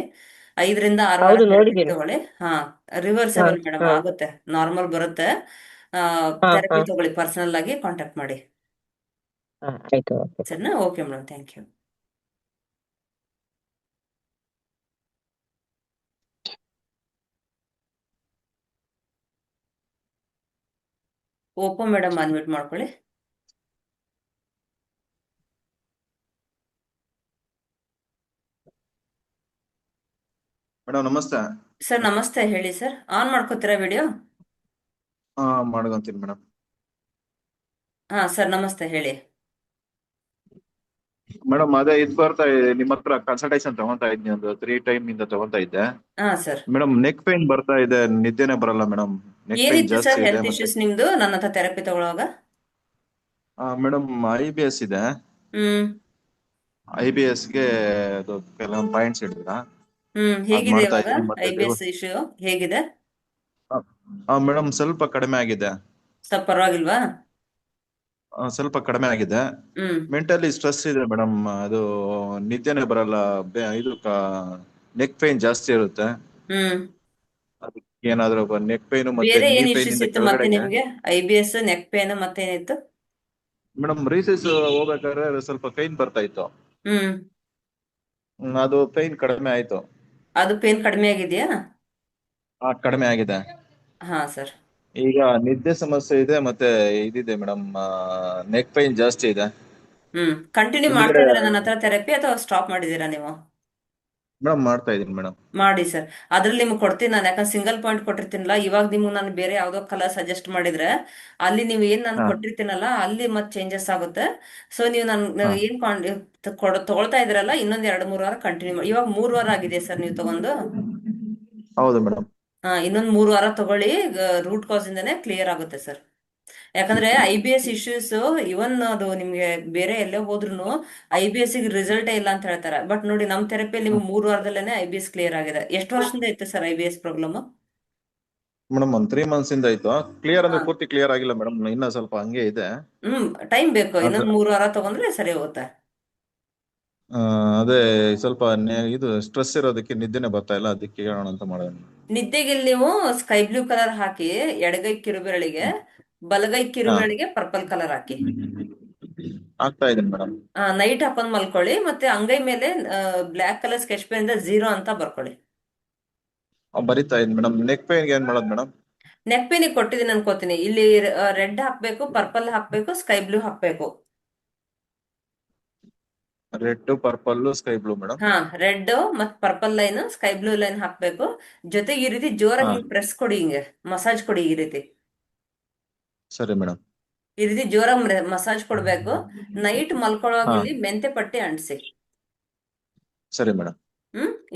5 ರಿಂದ 6 ವಾರ ಹೌದು, ಥೆರಪಿ ನೋಡಿದ್ದೀನಿ. ತಗೊಳ್ಳಿ. ಹಾ, ಹಾ ರಿವರ್ಸೇಬಲ್ ಮೇಡಮ್, ಹಾ ಆಗುತ್ತೆ, ನಾರ್ಮಲ್ ಬರುತ್ತೆ. ಹಾ ಹಾ ಥೆರಪಿ ತಗೊಳ್ಳಿ, ಪರ್ಸನಲ್ ಆಗಿ ಕಾಂಟ್ಯಾಕ್ಟ್ ಮಾಡಿ. ಹಾ ಆಯ್ತು, ಓಕೆ. ಸರಿನಾ? Okay madam, thank you. ಓಪೋ ಮೇಡಮ್ ಅನ್ಮ್ಯೂಟ್ ಮಾಡ್ಕೊಳ್ಳಿ. ಮೇಡಮ್ ನಮಸ್ತೆ. ಸರ್ ನಮಸ್ತೆ, ಹೇಳಿ ಸರ್. On ಮಾಡ್ಕೋತೀರಾ video? ಹಾ, ಮಾಡ್ಕೊಂತೀನಿ ಮೇಡಮ್. ಹಾ ಸರ್, ನಮಸ್ತೆ, ಹೇಳಿ. ಮೇಡಮ್ ಅದೇ ಇದು ಬರ್ತಾ ಇದೆ, ನಿಮ್ಮ ಹತ್ರ ಕನ್ಸಲ್ಟೇಷನ್ ತಗೊಂತಾ ಇದ್ನಿ, ಒಂದು 3 ಟೈಮ್ ಇಂದ ತಗೊಂತಾ ಇದ್ದೆ. ಹಾ ಸರ್. ಮೇಡಮ್ ನೆಕ್ ಪೈನ್ ಬರ್ತಾ ಇದೆ, ನಿದ್ದೆನೆ ಬರಲ್ಲ ಮೇಡಮ್. ನೆಕ್ ಪೈನ್ ಏನಿತ್ತು ಜಾಸ್ತಿ ಸರ್ ಇದೆ ಹೆಲ್ತ್ ಮತ್ತೆ. ಇಶ್ಯೂಸ್ ನಿಮ್ದು ನನ್ನ ಹತ್ರ ಥೆರಪಿ ತಗೊಳ್ಳುವಾಗ? ಮೇಡಮ್ IBS ಇದೆ. ಹ್ಮ್ IBS ಗೆ ಅದು ಕೆಲವೊಂದು ಪಾಯಿಂಟ್ಸ್ ಹೇಳಿದ್ರ. ಅದ್ ಹೇಗಿದೆ ಮಾಡ್ತಾ ಇವಾಗ ಇದ್ದೀನಿ ಮತ್ತೆ IBS ಇಶ್ಯೂ ಹೇಗಿದೆ? ಮೇಡಮ್ ಸ್ವಲ್ಪ ಕಡಿಮೆ ಆಗಿದೆ. ಸ್ವಲ್ಪ ಪರವಾಗಿಲ್ವಾ? ಸ್ವಲ್ಪ ಕಡಿಮೆ ಆಗಿದೆ. ಹ್ಮ್ ಮೆಂಟಲಿ ಸ್ಟ್ರೆಸ್ ಇದೆ ಮೇಡಮ್. ಅದು ನಿದ್ದೆನೆ ಬರಲ್ಲ. ಇದು ನೆಕ್ ಪೈನ್ ಜಾಸ್ತಿ ಇರುತ್ತೆ. ಹ್ಮ್ ಅದಕ್ಕೆ ಏನಾದ್ರು ನೆಕ್ ಪೈನ್ ಮತ್ತೆ ಬೇರೆ ನೀ ಏನ್ ಪೈನ್ ಇಶ್ಯೂಸ್ ಇಂದ ಇತ್ತು ಮತ್ತೆ ಕೆಳಗಡೆಗೆ. ನಿಮ್ಗೆ? IBS, ನೆಕ್ ಪೇನ್ ಮತ್ತೇನಿತ್ತು? ಮೇಡಮ್ ರೀಸಸ್ ಹೋಗ್ಬೇಕಾದ್ರೆ ಸ್ವಲ್ಪ ಪೈನ್ ಬರ್ತಾ ಇತ್ತು. ಹ್ಮ್ ಅದು ಪೈನ್ ಕಡಿಮೆ ಆಯ್ತು. ಅದು ಪೇನ್ ಕಡಿಮೆ ಆಗಿದೆಯಾ? ಕಡಿಮೆ ಆಗಿದೆ. ಹಾ ಸರ್. ಈಗ ನಿದ್ದೆ ಸಮಸ್ಯೆ ಇದೆ ಮತ್ತೆ ಇದಿದೆ ಮೇಡಮ್. ನೆಕ್ ಪೈನ್ ಜಾಸ್ತಿ ಇದೆ. ಕಂಟಿನ್ಯೂ ಮಾಡ್ತಾ ಹಿಂದ್ಗಡೆ ಇದ್ದೀರಾ ನನ್ನ ಹತ್ರ ಥೆರಪಿ ಅಥವಾ ಸ್ಟಾಪ್ ಮಾಡಿದೀರಾ ನೀವು? ಮೇಡಮ್ ಮಾಡ್ತಾ ಇದೀನಿ ಮೇಡಮ್. ಮಾಡಿ ಸರ್. ಅದ್ರಲ್ಲಿ ನಿಮ್ಗೆ ಕೊಡ್ತೀನಿ ನಾನು, ಯಾಕಂದ್ರೆ ಸಿಂಗಲ್ ಪಾಯಿಂಟ್ ಕೊಟ್ಟಿರ್ತೀನಲ್ಲ. ಇವಾಗ ನಿಮ್ಗೆ ನಾನು ಬೇರೆ ಯಾವ್ದೋ ಕಲರ್ ಸಜೆಸ್ಟ್ ಮಾಡಿದ್ರೆ ಅಲ್ಲಿ ನೀವು ಏನ್ ನಾನು ಹಾ ಕೊಟ್ಟಿರ್ತೀನಲ್ಲ ಅಲ್ಲಿ ಮತ್ತೆ ಚೇಂಜಸ್ ಆಗುತ್ತೆ. ಸೊ ನೀವು ನಾನು ಹಾ ಏನ್ ತಗೊಳ್ತಾ ಇದ್ದೀರಲ್ಲ, ಇನ್ನೊಂದ್ 2-3 ವಾರ ಕಂಟಿನ್ಯೂ ಮಾಡಿ. ಇವಾಗ 3 ವಾರ ಆಗಿದೆ ಸರ್ ನೀವು ತಗೊಂಡು. ಹೌದು ಮೇಡಮ್. ಇನ್ನೊಂದ್ 3 ವಾರ ತಗೊಳ್ಳಿ. ರೂಟ್ ಕಾಸ್ ಇಂದಾನೆ ಕ್ಲಿಯರ್ ಆಗುತ್ತೆ ಸರ್. ಯಾಕಂದ್ರೆ IBS ಇಶ್ಯೂಸ್ ಇವನ್ ಅದು ನಿಮ್ಗೆ ಬೇರೆ ಎಲ್ಲೇ ಹೋದ್ರು IBS ಗೆ ರಿಸಲ್ಟೇ ಇಲ್ಲ ಅಂತ ಹೇಳ್ತಾರೆ. ಬಟ್ ನೋಡಿ ನಮ್ ಥೆರಪಿಯಲ್ಲಿ ನಿಮ್ಗೆ 3 ವಾರದಲ್ಲೇನೆ IBS ಕ್ಲಿಯರ್ ಆಗಿದೆ. ಎಷ್ಟು ವರ್ಷದಿಂದ ಇತ್ತು ಸರ್ IBS ಪ್ರಾಬ್ಲಮ್? ಮೇಡಮ್ ಒಂದ್ 3 months ಇಂದ ಆಯ್ತು. ಕ್ಲಿಯರ್ ಅಂದ್ರೆ ಪೂರ್ತಿ ಕ್ಲಿಯರ್ ಆಗಿಲ್ಲ ಮೇಡಮ್, ಇನ್ನ ಸ್ವಲ್ಪ ಹಂಗೆ ಇದೆ. ಟೈಮ್ ಬೇಕು. ಅದು ಇನ್ನೊಂದ್ 3 ವಾರ ತಗೊಂಡ್ರೆ ಸರಿ ಹೋಗುತ್ತೆ. ಆ, ಅದೇ ಸ್ವಲ್ಪ ಇದು ಸ್ಟ್ರೆಸ್ ಇರೋದಕ್ಕೆ ನಿದ್ದೆನೆ ಬರ್ತಾ ಇಲ್ಲ, ಅದಕ್ಕೆ ಹೇಳೋಣ ಅಂತ ಮಾಡೋಣ. ನಿದ್ದೆಗೆ ಇಲ್ಲಿ ನೀವು ಸ್ಕೈ ಬ್ಲೂ ಕಲರ್ ಹಾಕಿ ಎಡಗೈ ಕಿರುಬೆರಳಿಗೆ, ಬಲಗೈ ಹಾ ಕಿರುಬೆರಳಿಗೆ ಪರ್ಪಲ್ ಕಲರ್ ಹಾಕಿ. ಆಗ್ತಾ ಇದೆ ಮೇಡಮ್. ನೈಟ್ ಹಾಕೊಂಡ್ ಮಲ್ಕೊಳ್ಳಿ. ಮತ್ತೆ ಅಂಗೈ ಮೇಲೆ ಬ್ಲಾಕ್ ಕಲರ್ ಸ್ಕೆಚ್ ಪೆನ್ ಇಂದ 0 ಅಂತ ಬರ್ಕೊಳ್ಳಿ. ಬರಿತಾ ಇದ್ದೀನಿ ಮೇಡಮ್. ನೆಕ್ ಪೈನ್ ಏನ್ ಮಾಡೋದು ಮೇಡಮ್? ನೆಕ್ ಪೇನಿಗೆ ಕೊಟ್ಟಿದ್ದೀನಿ ಅನ್ಕೋತೀನಿ. ಇಲ್ಲಿ ರೆಡ್ ಹಾಕ್ಬೇಕು, ಪರ್ಪಲ್ ಹಾಕ್ಬೇಕು, ಸ್ಕೈ ಬ್ಲೂ ಹಾಕ್ಬೇಕು. Red, purple, sky blue madam. Red ಮತ್ purple line, sky blue line ಹಾಕ್ಬೇಕು. ಜೊತೆಗೆ ಈ ರೀತಿ ಹಾ ಜೋರಾಗಿ ಪ್ರೆಸ್ ಕೊಡಿ, ಹಿಂಗೆ ಮಸಾಜ್ ಕೊಡಿ ಈ ರೀತಿ. ಸರಿ ಮೇಡಮ್. ಈ ರೀತಿ ಜೋರಾಗಿ ಮಸಾಜ್ ಕೊಡ್ಬೇಕು. ನೈಟ್ ಮಲ್ಕೊಳ್ಳೋವಾಗ ಹಾ ಇಲ್ಲಿ ಮೆಂತೆ ಪಟ್ಟಿ ಅಂಟಿಸಿ. ಸರಿ ಮೇಡಮ್.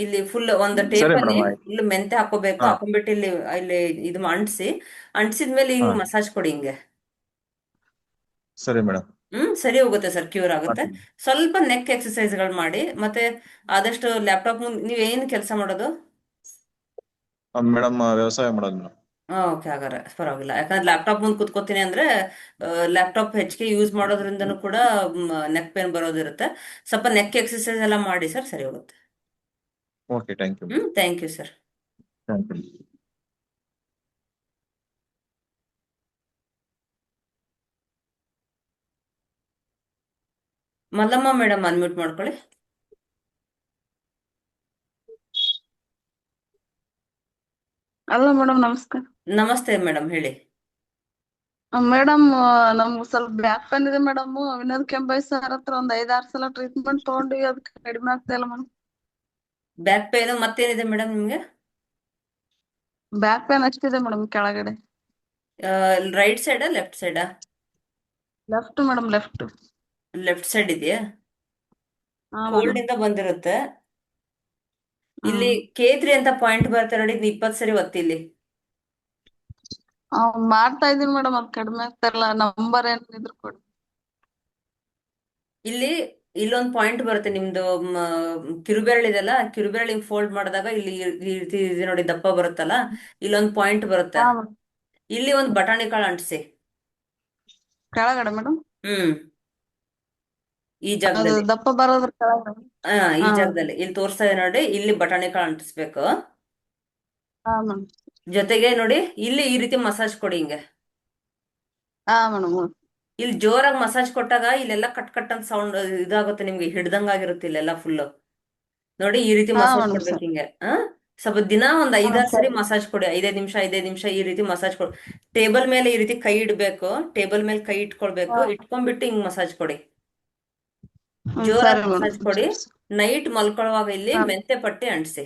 ಇಲ್ಲಿ ಫುಲ್ ಒಂದು ಟೇಪ್ ಸರಿ ಅಲ್ಲಿ ಮೇಡಮ್ ಆಯ್ತು. ಫುಲ್ ಮೆಂತೆ ಹಾಕೋಬೇಕು. ಹಾ ಹಾಕೊಂಡ್ಬಿಟ್ಟು ಇಲ್ಲಿ ಇಲ್ಲಿ ಇದು ಅಂಟಿಸಿ. ಅಂಟಿಸಿದ್ಮೇಲೆ ಹಾ ಹಿಂಗ್ ಮಸಾಜ್ ಕೊಡಿ ಹಿಂಗೆ. ಸರಿ ಮೇಡಮ್. ಸರಿ ಹೋಗುತ್ತೆ ಸರ್, ಕ್ಯೂರ್ ಆಗುತ್ತೆ. ಮಾಡ್ತೀನಿ ಸ್ವಲ್ಪ ನೆಕ್ ಎಕ್ಸಸೈಸ್ಗಳು ಮಾಡಿ. ಮತ್ತೆ ಆದಷ್ಟು ಲ್ಯಾಪ್ಟಾಪ್ ಮುಂದೆ ನೀವ್ ಏನ್ ಕೆಲಸ ಮಾಡೋದು? ಮೇಡಮ್. ವ್ಯವಸಾಯ ಮಾಡೋದು ಮೇಡಮ್. ಓಕೆ, ಹಾಗಾದ್ರೆ ಪರವಾಗಿಲ್ಲ. ಯಾಕಂದ್ರೆ ಲ್ಯಾಪ್ಟಾಪ್ ಮುಂದೆ ಕುತ್ಕೋತೀನಿ ಅಂದ್ರೆ ಲ್ಯಾಪ್ಟಾಪ್ ಹೆಚ್ಚಿಗೆ ಯೂಸ್ ಮಾಡೋದ್ರಿಂದನೂ ಕೂಡ ನೆಕ್ ಪೇನ್ ಬರೋದಿರುತ್ತೆ. ಸ್ವಲ್ಪ ನೆಕ್ ಎಕ್ಸಸೈಸ್ ಎಲ್ಲ ಮಾಡಿ ಸರ್, ಸರಿ ಹೋಗುತ್ತೆ. Okay, thank you. Thank you sir. Thank you. Mallamma madam unmute ಮಾಡ್ಕೊಳ್ಳಿ. ಅಲ್ಲ ಮೇಡಮ್, ನಮಸ್ಕಾರ. ನಮಸ್ತೆ ಮೇಡಮ್, ಹೇಳಿ. ಮೇಡಮ್, ನಮ್ಗೆ ಸ್ವಲ್ಪ ಬ್ಯಾಕ್ ಪೇನ್ ಇದೆ ಮೇಡಮ್. ವಿನೋದ್ ಕೆಂಬಾಯಿ ಸರ್ ಹತ್ರ ಒಂದ್ 5-6 ಸಲ ಟ್ರೀಟ್ಮೆಂಟ್ ತಗೊಂಡ್ವಿ, ಅದಕ್ಕೆ ಕಡಿಮೆ ಆಗ್ತಾ ಇಲ್ಲ ಮೇಡಮ್. ಬ್ಯಾಕ್ ಪೇನ್ ಮತ್ತೇನಿದೆ ಮೇಡಮ್ ನಿಮ್ಗೆ? ಬ್ಯಾಕ್ ಪೇನ್ ಅಷ್ಟಿದೆ ಮೇಡಮ್, ಕೆಳಗಡೆ. ರೈಟ್ ಸೈಡಾ ಲೆಫ್ಟ್ ಸೈಡಾ? Left madam, left. Left side ಇದೆಯಾ? ಹಾ ಕೋಲ್ಡ್ ಮೇಡಮ್. ಇಂದ ಬಂದಿರುತ್ತೆ. ಇಲ್ಲಿ K3 ಅಂತ ಪಾಯಿಂಟ್ ಬರುತ್ತೆ ನೋಡಿ, 20 ಸರಿ ಒತ್ತಿ ಇಲ್ಲಿ. ಮಾಡ್ತಾ ಇದೀನಿ ಮೇಡಮ್, ಅದ್ ಕಡಿಮೆ ಆಗ್ತಾ ಇಲ್ಲ. ನಂಬರ್ ಏನಿದ್ರು ಕೊಡಿ. ಇಲ್ಲಿ ಇಲ್ಲೊಂದು ಪಾಯಿಂಟ್ ಬರುತ್ತೆ ನಿಮ್ದು. ಕಿರುಬೆರಳು ಇದೆಲ್ಲ, ಕಿರುಬೆರಳು ಹಿಂಗ್ ಫೋಲ್ಡ್ ಮಾಡಿದಾಗ ಇಲ್ಲಿ ಈ ರೀತಿ ಇದೆ ನೋಡಿ, ದಪ್ಪ ಬರುತ್ತಲ್ಲ, ಇಲ್ಲೊಂದು ಪಾಯಿಂಟ್ ಬರುತ್ತೆ. ಹಾ ಮೇಡಮ್. ಇಲ್ಲಿ ಒಂದು ಬಟಾಣಿ ಕಾಳು ಅಂಟಿಸಿ. ಕೆಳಗಡೆ ಮೇಡಮ್, ಈ ಅದು ಜಾಗದಲ್ಲಿ. ದಪ್ಪ ಬರೋದ್ರ ಕೆಳಗಡೆ. ಈ ಹಾ ಜಾಗದಲ್ಲಿ ಇಲ್ಲಿ ತೋರಿಸ್ತಾ ಇದೆ ನೋಡಿ, ಇಲ್ಲಿ ಬಟಾಣಿ ಕಾಳು ಅಂಟಿಸ್ಬೇಕು. ಹಾ ಮೇಡಮ್. ಜೊತೆಗೆ ನೋಡಿ ಇಲ್ಲಿ ಈ ರೀತಿ ಮಸಾಜ್ ಕೊಡಿ ಹಿಂಗೆ. ಹಾ ಮೇಡಮ್. ಇಲ್ಲಿ ಜೋರಾಗಿ ಮಸಾಜ್ ಕೊಟ್ಟಾಗ ಇಲ್ಲೆಲ್ಲ ಕಟ್ ಕಟ್ ಅಂತ ಸೌಂಡ್ ಇದಾಗುತ್ತೆ, ನಿಮ್ಗೆ ಹಿಡ್ದಂಗಾಗಿರುತ್ತೆ ಇಲ್ಲೆಲ್ಲ ಫುಲ್. ನೋಡಿ ಈ ರೀತಿ ಹಾ ಮಸಾಜ್ ಮೇಡಮ್. ಕೊಡ್ಬೇಕು ಸರಿ. ಹಿಂಗೆ. ಸ್ವಲ್ಪ ದಿನ ಒಂದ್ ಹಾ 5-6 ಸರಿ ಸರಿ. ಮಸಾಜ್ ಕೊಡಿ. 5-5 ನಿಮಿಷ 5-5 ನಿಮಿಷ ಈ ರೀತಿ ಮಸಾಜ್ ಕೊಡಿ. ಟೇಬಲ್ ಮೇಲೆ ಈ ರೀತಿ ಕೈ ಇಡ್ಬೇಕು. ಟೇಬಲ್ ಮೇಲೆ ಕೈ ಇಟ್ಕೊಳ್ಬೇಕು. ಇಟ್ಕೊಂಡ್ಬಿಟ್ಟು ಹಿಂಗ್ ಮಸಾಜ್ ಕೊಡಿ. ಜೋರಾಗಿ ಸರಿ ಮಸಾಜ್ ಮೇಡಮ್. ಕೊಡಿ. ನೈಟ್ ಮಲ್ಕೊಳ್ಳುವಾಗ ಇಲ್ಲಿ ಮೆಂತೆ ಪಟ್ಟಿ ಅಂಟಿಸಿ.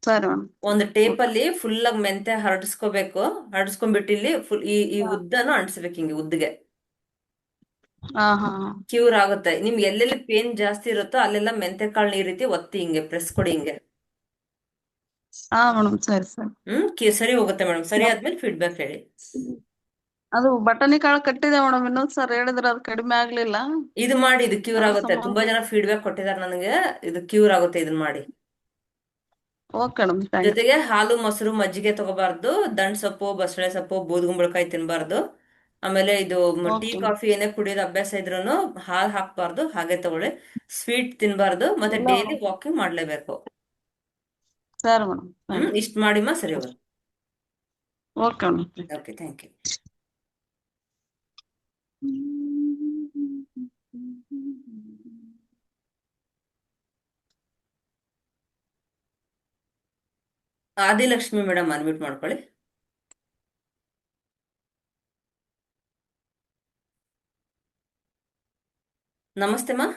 ಸರಿ ಮೇಡಮ್. ಒಂದು ಟೇಪ್ ಅಲ್ಲಿ ಫುಲ್ ಆಗಿ ಮೆಂತೆ ಹರಡಿಸ್ಕೋಬೇಕು. ಹರಡಿಸ್ಕೊಂಡ್ಬಿಟ್ಟು ಇಲ್ಲಿ ಫುಲ್ ಈ ಉದ್ದನು ಅಂಟಿಸ್ಬೇಕು ಹಿಂಗೆ ಉದ್ದಿಗೆ. ಹಾ ಹಾ ಕ್ಯೂರ್ ಆಗುತ್ತೆ. ನಿಮ್ಗೆ ಎಲ್ಲೆಲ್ಲಿ ಪೇನ್ ಜಾಸ್ತಿ ಇರುತ್ತೋ ಅಲ್ಲೆಲ್ಲ ಮೆಂತೆ ಕಾಳನ್ನ ಈ ರೀತಿ ಒತ್ತಿ ಹಿಂಗೆ ಪ್ರೆಸ್ ಕೊಡಿ ಹಿಂಗೆ. ಹಾ ಮೇಡಮ್. ಸರಿ ಸರಿ. ಸರಿ ಹೋಗುತ್ತೆ ಮೇಡಮ್. ಸರಿ ಆದ್ಮೇಲೆ ಫೀಡ್ಬ್ಯಾಕ್ ಹೇಳಿ. ಅದು ಬಟಾಣಿ ಕಾಳು ಕಟ್ಟಿದೆ ಮೇಡಮ್ ಇನ್ನೊಂದ್ ಸರ್ ಹೇಳಿದ್ರೆ ಅದು ಕಡಿಮೆ ಆಗ್ಲಿಲ್ಲ. ಇದು ಮಾಡಿ, ಇದು ಕ್ಯೂರ್ ಅದ್ರ ಆಗುತ್ತೆ. ತುಂಬಾ ಸಂಬಂಧ ಜನ ಫೀಡ್ಬ್ಯಾಕ್ ಕೊಟ್ಟಿದ್ದಾರೆ ನನಗೆ, ಇದು ಕ್ಯೂರ್ ಆಗುತ್ತೆ ಇದನ್ನ ಮಾಡಿ. Okay madam thank you. ಜೊತೆಗೆ ಹಾಲು, ಮೊಸರು, ಮಜ್ಜಿಗೆ ತಗೋಬಾರ್ದು. ದಂಡ್ ಸೊಪ್ಪು, ಬಸಳೆ ಸೊಪ್ಪು, ಬೂದುಗುಂಬಳಕಾಯಿ ತಿನ್ಬಾರ್ದು. ಆಮೇಲೆ ಇದು ಟೀ, ಓಕೆ ಕಾಫಿ ಏನೇ ಕುಡಿಯೋದು ಅಭ್ಯಾಸ ಇದ್ರೂನು ಹಾಲು ಹಾಕ್ಬಾರ್ದು, ಹಾಗೆ ತಗೊಳ್ಳಿ. ಸ್ವೀಟ್ ತಿನ್ಬಾರ್ದು, ಮತ್ತೆ ಇಲ್ಲ ಡೈಲಿ ವಾಕಿಂಗ್ ಮಾಡ್ಲೇಬೇಕು. ಸರಿ ಮೇಡಮ್ ಇಷ್ಟ ಮಾಡಿಮ್ಮ, ಸರಿ ಹೋಗುತ್ತೆ. Okay madam. Okay, thank you. Adilakshmi madam unmute ಮಾಡ್ಕೊಳ್ಳಿ. ನಮಸ್ತೆ ಮಾ,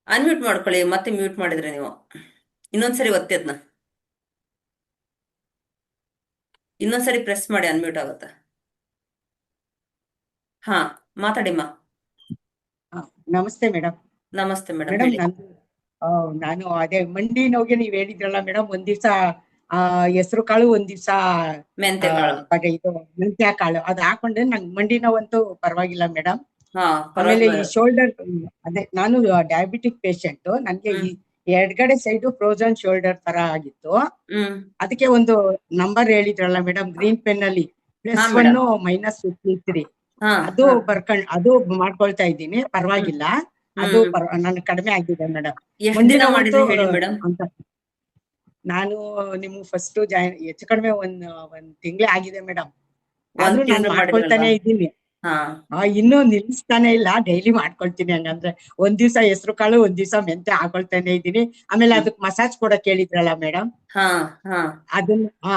ಅನ್ಮ್ಯೂಟ್ ಮಾಡ್ಕೊಳ್ಳಿ. ಮತ್ತೆ ಮ್ಯೂಟ್ ಮಾಡಿದ್ರೆ ನೀವು ಇನ್ನೊಂದ್ಸರಿ ಒತ್ತಿ ಅದನ್ನ, ಇನ್ನೊಂದ್ಸರಿ ಪ್ರೆಸ್ ಮಾಡಿ, ಅನ್ಮ್ಯೂಟ್ ಆಗುತ್ತೆ. ಹಾ, ಮಾತಾಡಿಮ್ಮ. ನಮಸ್ತೆ ಮೇಡಮ್. ನಮಸ್ತೆ ಮೇಡಮ್, ಮೇಡಮ್ ಹೇಳಿ. ನಾನು ಅದೇ ಮಂಡಿ ನೋವಿಗೆ ನೀವ್ ಹೇಳಿದ್ರಲ್ಲ ಮೇಡಮ್, ಒಂದ್ ದಿವ್ಸ ಹೆಸರು ಕಾಳು, ಒಂದ್ ದಿವ್ಸ ಮೆಂತೆ ಕಾಳು. ಇದು ಮೆಂತ್ಯ ಕಾಳು ಅದ್ ಹಾಕೊಂಡ್ರೆ ನಂಗೆ ಮಂಡಿ ನೋವಂತೂ ಪರವಾಗಿಲ್ಲ ಮೇಡಮ್. ಹಾ, ಆಮೇಲೆ ಈ ಪರವಾಗಿಲ್ಲ. ಶೋಲ್ಡರ್, ಅದೇ ನಾನು ಡಯಾಬಿಟಿಕ್ ಪೇಷಂಟ್, ನನ್ಗೆ ಈ ಎಡಗಡೆ ಸೈಡ್ ಫ್ರೋಜನ್ ಶೋಲ್ಡರ್ ತರ ಆಗಿತ್ತು. ಅದಕ್ಕೆ ಒಂದು ನಂಬರ್ ಹೇಳಿದ್ರಲ್ಲ ಮೇಡಮ್, ಗ್ರೀನ್ ಪೆನ್ ಅಲ್ಲಿ +1 -53 ಅದು ಅದು ಮಾಡ್ಕೊಳ್ತಾ ಇದ್ದೀನಿ, ಪರವಾಗಿಲ್ಲ. ಅದು ನನ್ ಕಡಿಮೆ ಆಗಿದೆ ಮೇಡಮ್. ಎಷ್ಟು ದಿನ ಮಾಡಿದ್ರಿ ಹೇಳಿ ಮೇಡಮ್? ಅಂತ ನಾನು ನಿಮ್ಗೆ ಫಸ್ಟ್ ಹೆಚ್ಚು ಕಡಿಮೆ ಒಂದ್ ತಿಂಗಳೇ ಆಗಿದೆ ಮೇಡಮ್. ಆದ್ರೂ ನಾನು ಮಾಡ್ಕೊಳ್ತಾನೆ ಇದ್ದೀನಿ. ಇನ್ನೂ ನಿಲ್ಲಿಸ್ತಾನೆ ಇಲ್ಲ, ಡೈಲಿ ಮಾಡ್ಕೊಳ್ತೀನಿ. ಹಂಗಂದ್ರೆ ಒಂದ್ ದಿವ್ಸ ಹೆಸರು ಕಾಳು, ಒಂದ್ ದಿವ್ಸ ಮೆಂತೆ ಹಾಕೊಳ್ತಾನೆ ಇದ್ದೀನಿ. ಆಮೇಲೆ ಅದಕ್ ಮಸಾಜ್ ಕೊಡಕ್ ಹೇಳಿದ್ರಲ್ಲ ಮೇಡಮ್,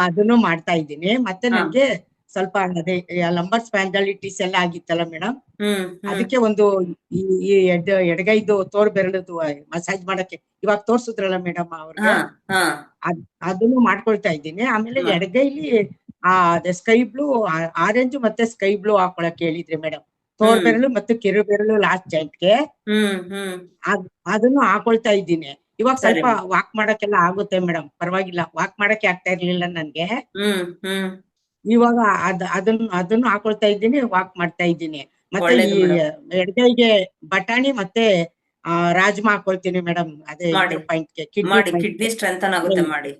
ಅದನ್ನು ಮಾಡ್ತಾ ಇದ್ದೀನಿ. ಮತ್ತೆ ನನ್ಗೆ ಸ್ವಲ್ಪ ಅದೇ ಲಂಬರ್ ಸ್ಪ್ಯಾಂಡಲಿಟಿಸ್ ಎಲ್ಲ ಆಗಿತ್ತಲ್ಲ ಮೇಡಮ್, ಅದಕ್ಕೆ ಒಂದು ಈ ಎಡಗೈದು ತೋರ್ ಬೆರಳದು ಮಸಾಜ್ ಮಾಡಕ್ಕೆ ಇವಾಗ ತೋರ್ಸುದ್ರಲ್ಲ ಮೇಡಮ್ ಅವ್ರಿಗೆ, ಅದನ್ನು ಮಾಡ್ಕೊಳ್ತಾ ಇದ್ದೀನಿ. ಆಮೇಲೆ ಎಡಗೈಲಿ ಅದೇ ಸ್ಕೈ ಬ್ಲೂ, ಆರೆಂಜ್ ಮತ್ತೆ ಸ್ಕೈ ಬ್ಲೂ ಹಾಕೊಳಕ್ ಹೇಳಿದ್ರಿ ಮೇಡಮ್, ತೋರ್ ಬೆರಳು ಮತ್ತು ಕಿರು ಬೆರಳು ಲಾಸ್ಟ್ ಜಾಯಿಂಟ್ಗೆ, ಅದನ್ನು ಹಾಕೊಳ್ತಾ ಇದ್ದೀನಿ. ಇವಾಗ ಸ್ವಲ್ಪ ವಾಕ್ ಮಾಡಕ್ಕೆಲ್ಲ ಆಗುತ್ತೆ ಮೇಡಮ್, ಪರವಾಗಿಲ್ಲ. ವಾಕ್ ಮಾಡಕ್ಕೆ ಆಗ್ತಾ ಇರ್ಲಿಲ್ಲ ನನ್ಗೆ, ಇವಾಗ ಅದನ್ನು ಹಾಕೊಳ್ತಾ ಇದ್ದೀನಿ, ವಾಕ್ ಮಾಡ್ತಾ ಇದ್ದೀನಿ. ಮತ್ತೆ ಈ ಎಡಗೈಗೆ ಬಟಾಣಿ ಮತ್ತೆ ರಾಜ್ಮಾ ಹಾಕೊಳ್ತೀನಿ ಮೇಡಮ್, ಅದೇ ಪಾಯಿಂಟ್ಗೆ, ಕಿಡ್ನಿ ಸ್ಟ್ರೆಂಥನ್ ಆಗುತ್ತೆ ಮಾಡಿ.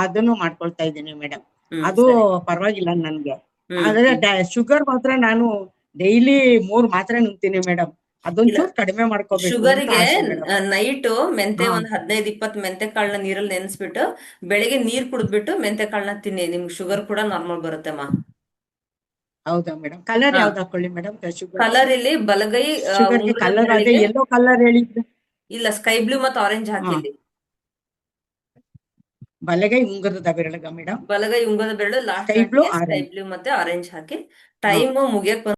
ಅದನ್ನು ಮಾಡ್ಕೊಳ್ತಾ ಇದ್ದೀನಿ ಮೇಡಮ್. ಅದು ಪರವಾಗಿಲ್ಲ ನನ್ಗೆ. ಆದ್ರೆ ಶುಗರ್ ಮಾತ್ರ ನಾನು ಡೈಲಿ 3 ಮಾತ್ರೆ ನುಂಗ್ತೀನಿ ಮೇಡಮ್. ಅದೊಂಚೂರು ಕಡಿಮೆ ಮಾಡ್ಕೋಬೇಕು. ಶುಗರ್ಗೆ ನೈಟ್ ಮೆಂತೆ ಒಂದ್ 15-20 ಮೆಂತೆ ಕಾಳನ್ನ ನೀರಲ್ಲಿ ನೆನೆಸ್ಬಿಟ್ಟು ಬೆಳಿಗ್ಗೆ ನೀರ್ ಕುಡಿದ್ಬಿಟ್ಟು ಮೆಂತೆ ಕಾಳನ್ನ ತಿನ್ನಿ, ನಿಮ್ಗೆ ಶುಗರ್ ಕೂಡ ನಾರ್ಮಲ್ ಬರುತ್ತೆಮ್ಮ. ಹೌದಾ ಮೇಡಮ್? ಕಲರ್ ಯಾವ್ದು ಹಾಕೊಳ್ಳಿ ಮೇಡಮ್? ಕಲರ್ ಇಲ್ಲಿ ಬಲಗೈ ಶುಗರ್ಗೆ ಕಲರ್ ಅದೇ ಯೆಲ್ಲೋ ಕಲರ್ ಹೇಳಿದ್ರೆ. ಇಲ್ಲ, ಸ್ಕೈ ಬ್ಲೂ ಮತ್ತು ಆರೆಂಜ್ ಹಾಕಿಲ್ಲಿ. ಬಲಗೈ ಉಂಗುರದ ಬೆರಳಗ ಮೇಡಮ್? ಬಲಗೈ ಉಂಗುರದ ಬೆರಳು last sky blue sky blue ಮತ್ತೆ ಆರೆಂಜ್ ಹಾಕಿ ಟೈಮ್ ಮುಗಿಯಕ್